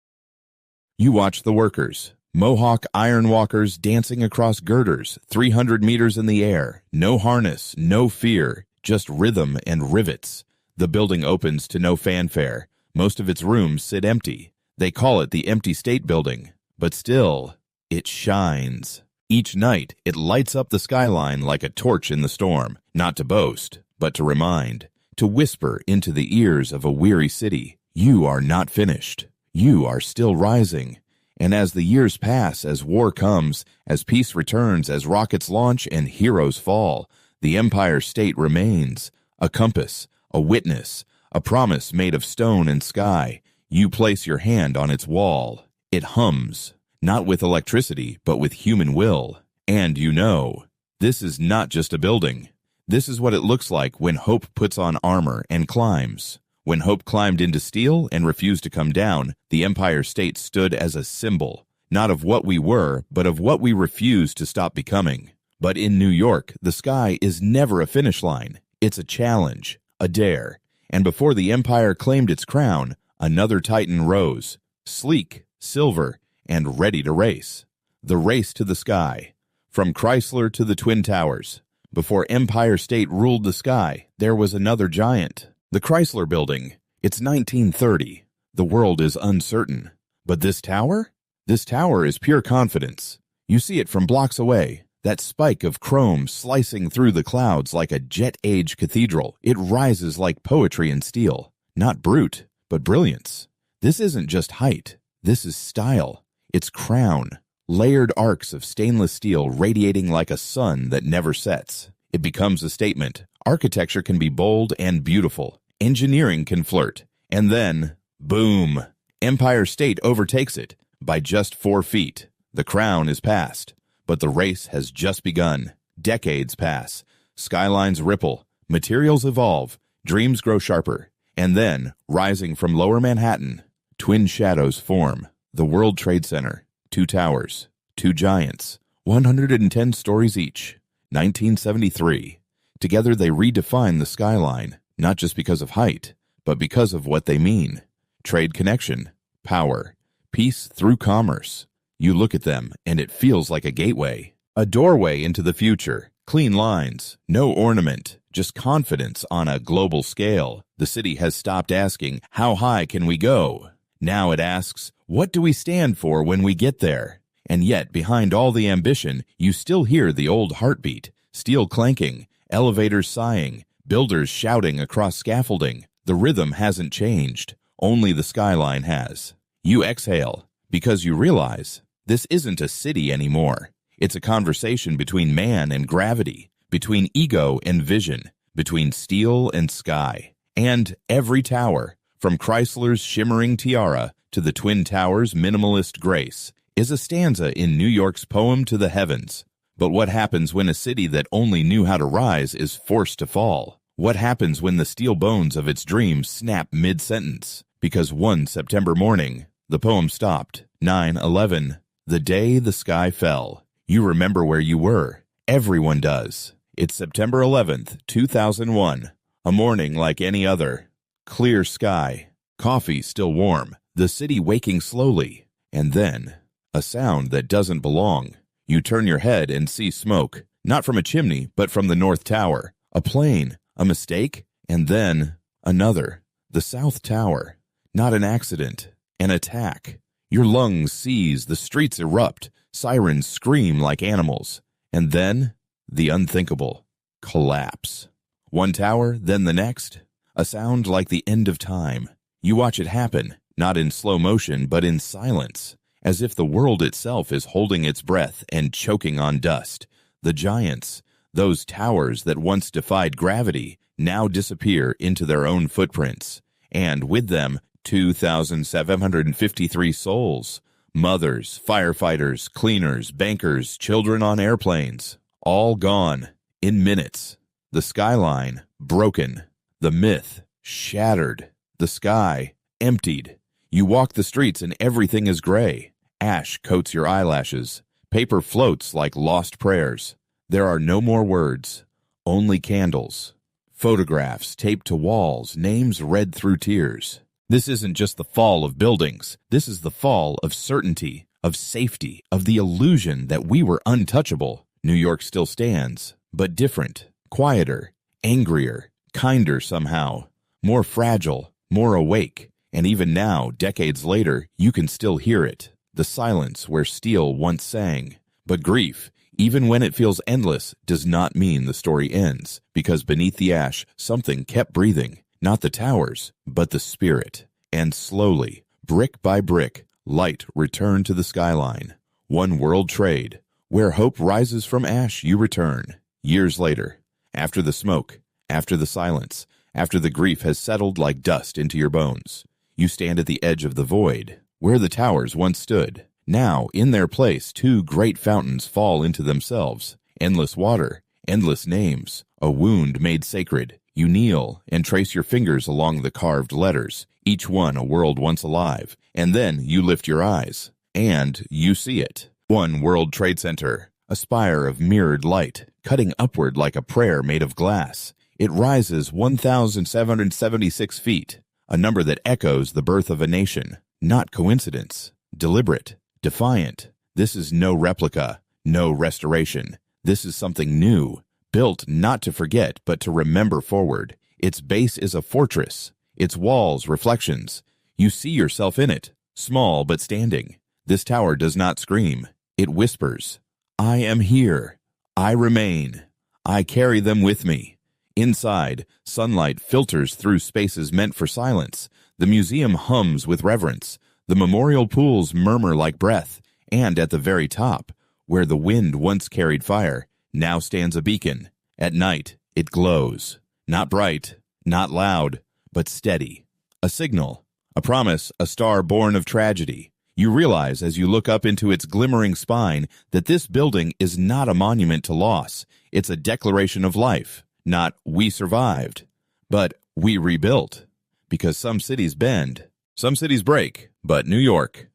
You watch the workers, Mohawk ironwalkers dancing across girders, 300 meters in the air. No harness, no fear, just rhythm and rivets. The building opens to no fanfare. Most of its rooms sit empty. They call it the Empty State Building. But still, it shines. Each night, it lights up the skyline like a torch in the storm, not to boast, but to remind, to whisper into the ears of a weary city, you are not finished. You are still rising. And as the years pass, as war comes, as peace returns, as rockets launch and heroes fall, the Empire State remains, a compass, a witness, a promise made of stone and sky. You place your hand on its wall. It hums, not with electricity, but with human will. And you know, this is not just a building. This is what it looks like when hope puts on armor and climbs. When hope climbed into steel and refused to come down, the Empire State stood as a symbol, not of what we were, but of what we refused to stop becoming. But in New York, the sky is never a finish line. It's a challenge, a dare. And before the empire claimed its crown, another titan rose, sleek, silver, and ready to race. The race to the sky. From Chrysler to the Twin Towers. Before Empire State ruled the sky, there was another giant. The Chrysler Building. It's 1930. The world is uncertain. But this tower? This tower is pure confidence. You see it from blocks away. That spike of chrome slicing through the clouds like a jet-age cathedral. It rises like poetry in steel. Not brute, but brilliance. This isn't just height. This is style. It's crown. Layered arcs of stainless steel radiating like a sun that never sets. It becomes a statement. Architecture can be bold and beautiful. Engineering can flirt. And then, boom! Empire State overtakes it by just 4 feet. The crown is past. But the race has just begun. Decades pass. Skylines ripple. Materials evolve. Dreams grow sharper. And then, rising from lower Manhattan, twin shadows form. The World Trade Center. 2 towers. 2 giants. 110 stories each. 1973. Together they redefine the skyline, not just because of height, but because of what they mean. trade connection, power, peace through commerce. You look at them and it feels like a gateway, a doorway into the future. Clean lines, no ornament, just confidence on a global scale. The city has stopped asking, how high can we go? Now it asks, what do we stand for when we get there? And yet, behind all the ambition, you still hear the old heartbeat, steel clanking, elevators sighing, builders shouting across scaffolding. The rhythm hasn't changed, only the skyline has. You exhale, because you realize this isn't a city anymore. It's a conversation between man and gravity, between ego and vision, between steel and sky. And every tower, from Chrysler's shimmering tiara to the Twin Towers' minimalist grace, is a stanza in New York's poem to the heavens. But what happens when a city that only knew how to rise is forced to fall? What happens when the steel bones of its dreams snap mid-sentence? Because one September morning, the poem stopped. 9/11, the day the sky fell. You remember where you were. Everyone does. It's September 11th, 2001. A morning like any other. Clear sky. Coffee still warm. The city waking slowly. And then, a sound that doesn't belong. You turn your head and see smoke. Not from a chimney, but from the North Tower. A plane. A mistake. And then, another. The South Tower. Not an accident. An attack. Your lungs seize. The streets erupt. Sirens scream like animals. And then, the unthinkable. Collapse. One tower, then the next. A sound like the end of time. You watch it happen, not in slow motion, but in silence, as if the world itself is holding its breath and choking on dust. The giants, those towers that once defied gravity, now disappear into their own footprints. And with them, 2,753 souls. Mothers, firefighters, cleaners, bankers, children on airplanes, all gone in minutes. The skyline broken, the myth shattered, the sky emptied. You walk the streets and everything is gray. Ash coats your eyelashes. Paper floats like lost prayers. There are no more words, only candles. Photographs taped to walls, names read through tears. This isn't just the fall of buildings. This is the fall of certainty, of safety, of the illusion that we were untouchable. New York still stands, but different, quieter, angrier, kinder somehow, more fragile, more awake. And even now, decades later, you can still hear it, the silence where steel once sang. But grief, even when it feels endless, does not mean the story ends, because beneath the ash, something kept breathing. Not the towers, but the spirit. And slowly, brick by brick, light returned to the skyline. One world trade. Where hope rises from ash, you return. Years later, after the smoke, after the silence, after the grief has settled like dust into your bones, you stand at the edge of the void, where the towers once stood. Now, in their place, two great fountains fall into themselves. Endless water, endless names, a wound made sacred. You kneel and trace your fingers along the carved letters, each one a world once alive, and then you lift your eyes, and you see it. One World Trade Center, a spire of mirrored light, cutting upward like a prayer made of glass. It rises 1,776 feet, a number that echoes the birth of a nation. Not coincidence, deliberate, defiant. This is no replica, no restoration. This is something new. Built not to forget, but to remember forward. Its base is a fortress. Its walls, reflections. You see yourself in it, small but standing. This tower does not scream. It whispers, I am here. I remain. I carry them with me. Inside, sunlight filters through spaces meant for silence. The museum hums with reverence. The memorial pools murmur like breath. And at the very top, where the wind once carried fire, now stands a beacon. At night, it glows. Not bright, not loud, but steady. A signal, a promise, a star born of tragedy. You realize as you look up into its glimmering spine that this building is not a monument to loss. It's a declaration of life. Not we survived, but we rebuilt. Because some cities bend, some cities break, but New York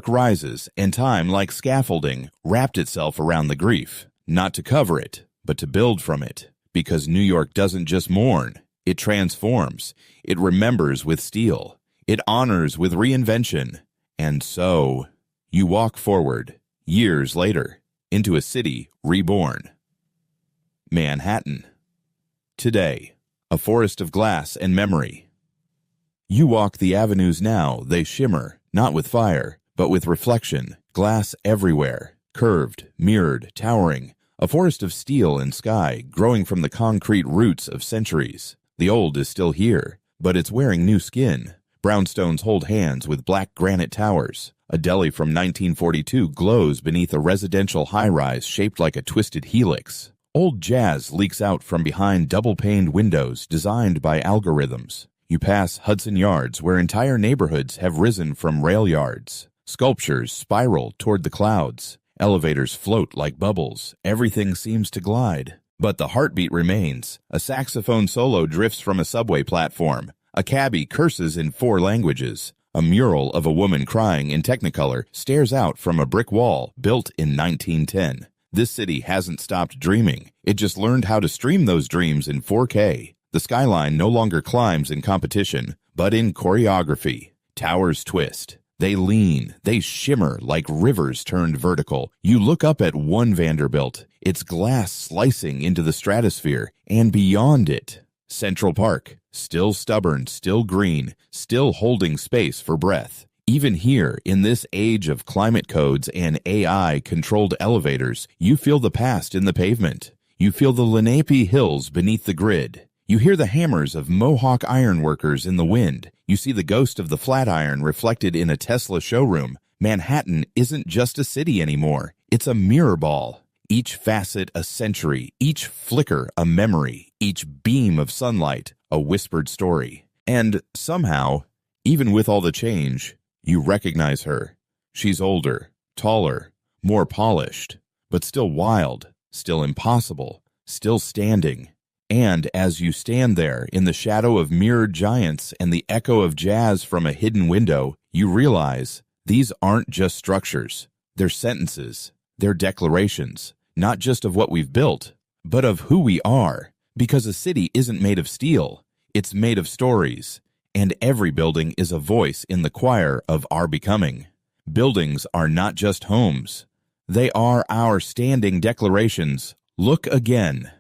rises, and time, like scaffolding, wrapped itself around the grief. Not to cover it, but to build from it. Because New York doesn't just mourn, it transforms. It remembers with steel. It honors with reinvention. And so, you walk forward, years later, into a city reborn. Manhattan. Today, a forest of glass and memory. You walk the avenues now, they shimmer, not with fire, but with reflection, glass everywhere, curved, mirrored, towering, a forest of steel and sky growing from the concrete roots of centuries. The old is still here, but it's wearing new skin. Brownstones hold hands with black granite towers. A deli from 1942 glows beneath a residential high-rise shaped like a twisted helix. Old jazz leaks out from behind double-paned windows designed by algorithms. You pass Hudson Yards, where entire neighborhoods have risen from rail yards. Sculptures spiral toward the clouds. Elevators float like bubbles. Everything seems to glide. But the heartbeat remains. A saxophone solo drifts from a subway platform. A cabbie curses in 4 languages. A mural of a woman crying in Technicolor stares out from a brick wall built in 1910. This city hasn't stopped dreaming. It just learned how to stream those dreams in 4K. The skyline no longer climbs in competition, but in choreography. Towers twist. They lean. They shimmer like rivers turned vertical. You look up at one Vanderbilt, its glass slicing into the stratosphere, and beyond it, Central Park, still stubborn, still green, still holding space for breath. Even here, in this age of climate codes and AI-controlled elevators, you feel the past in the pavement. You feel the Lenape Hills beneath the grid. You hear the hammers of Mohawk ironworkers in the wind. You see the ghost of the Flatiron reflected in a Tesla showroom. Manhattan isn't just a city anymore. It's a mirror ball. Each facet a century, each flicker a memory, each beam of sunlight a whispered story. And somehow, even with all the change, you recognize her. She's older, taller, more polished, but still wild, still impossible, still standing. And as you stand there in the shadow of mirrored giants and the echo of jazz from a hidden window, you realize these aren't just structures. They're sentences. They're declarations, not just of what we've built, but of who we are. Because a city isn't made of steel. It's made of stories. And every building is a voice in the choir of our becoming. Buildings are not just homes. They are our standing declarations. Look again.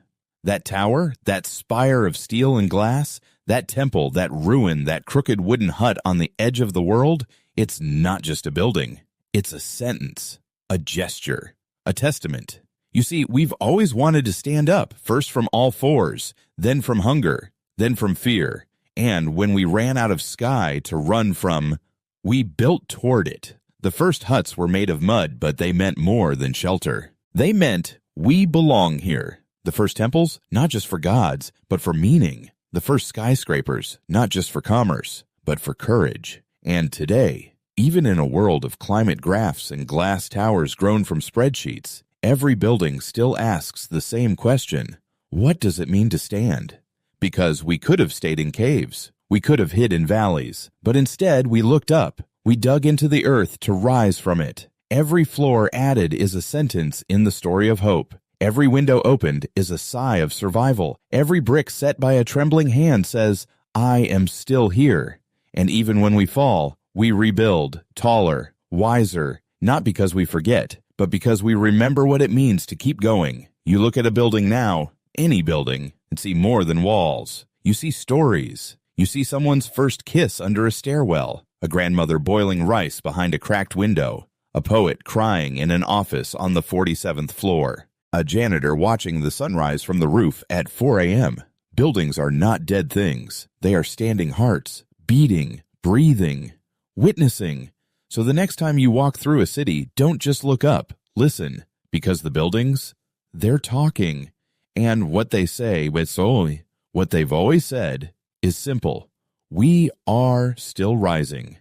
That tower, that spire of steel and glass, that temple, that ruin, that crooked wooden hut on the edge of the world, it's not just a building. It's a sentence, a gesture, a testament. You see, we've always wanted to stand up, first from all fours, then from hunger, then from fear. And when we ran out of sky to run from, we built toward it. The first huts were made of mud, but they meant more than shelter. They meant we belong here. The first temples, not just for gods, but for meaning. The first skyscrapers, not just for commerce, but for courage. And today, even in a world of climate graphs and glass towers grown from spreadsheets, every building still asks the same question. What does it mean to stand? Because we could have stayed in caves. We could have hid in valleys. But instead, we looked up. We dug into the earth to rise from it. Every floor added is a sentence in the story of hope. Every window opened is a sigh of survival. Every brick set by a trembling hand says, I am still here. And even when we fall, we rebuild, taller, wiser, not because we forget, but because we remember what it means to keep going. You look at a building now, any building, and see more than walls. You see stories. You see someone's first kiss under a stairwell, a grandmother boiling rice behind a cracked window, a poet crying in an office on the 47th floor. A janitor watching the sunrise from the roof at 4 a.m. Buildings are not dead things. They are standing hearts, beating, breathing, witnessing. So the next time you walk through a city, don't just look up, listen, because the buildings, they're talking. And what they say, what they've always said, is simple. We are still rising.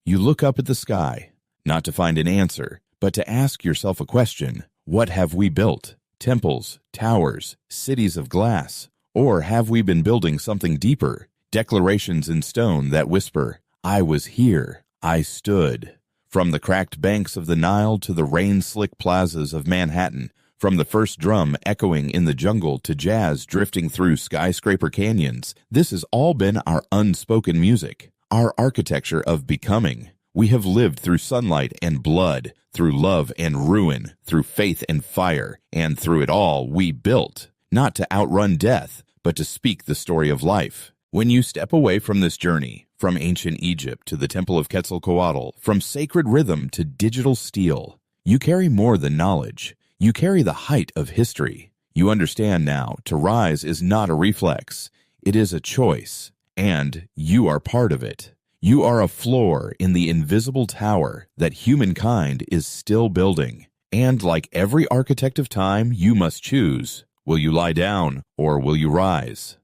You look up at the sky, not to find an answer, but to ask yourself a question. What have we built? Temples, towers, cities of glass? Or have we been building something deeper? Declarations in stone that whisper, I was here, I stood. From the cracked banks of the Nile to the rain-slick plazas of Manhattan, from the first drum echoing in the jungle to jazz drifting through skyscraper canyons, this has all been our unspoken music. our architecture of becoming. We have lived through sunlight and blood, through love and ruin, through faith and fire, and through it all we built, not to outrun death, but to speak the story of life. When you step away from this journey, from ancient Egypt to the Temple of Quetzalcoatl, from sacred rhythm to digital steel, you carry more than knowledge. You carry the height of history. You understand now, to rise is not a reflex. It is a choice, and you are part of it. You are a floor in the invisible tower that humankind is still building. And like every architect of time, you must choose. Will you lie down or will you rise?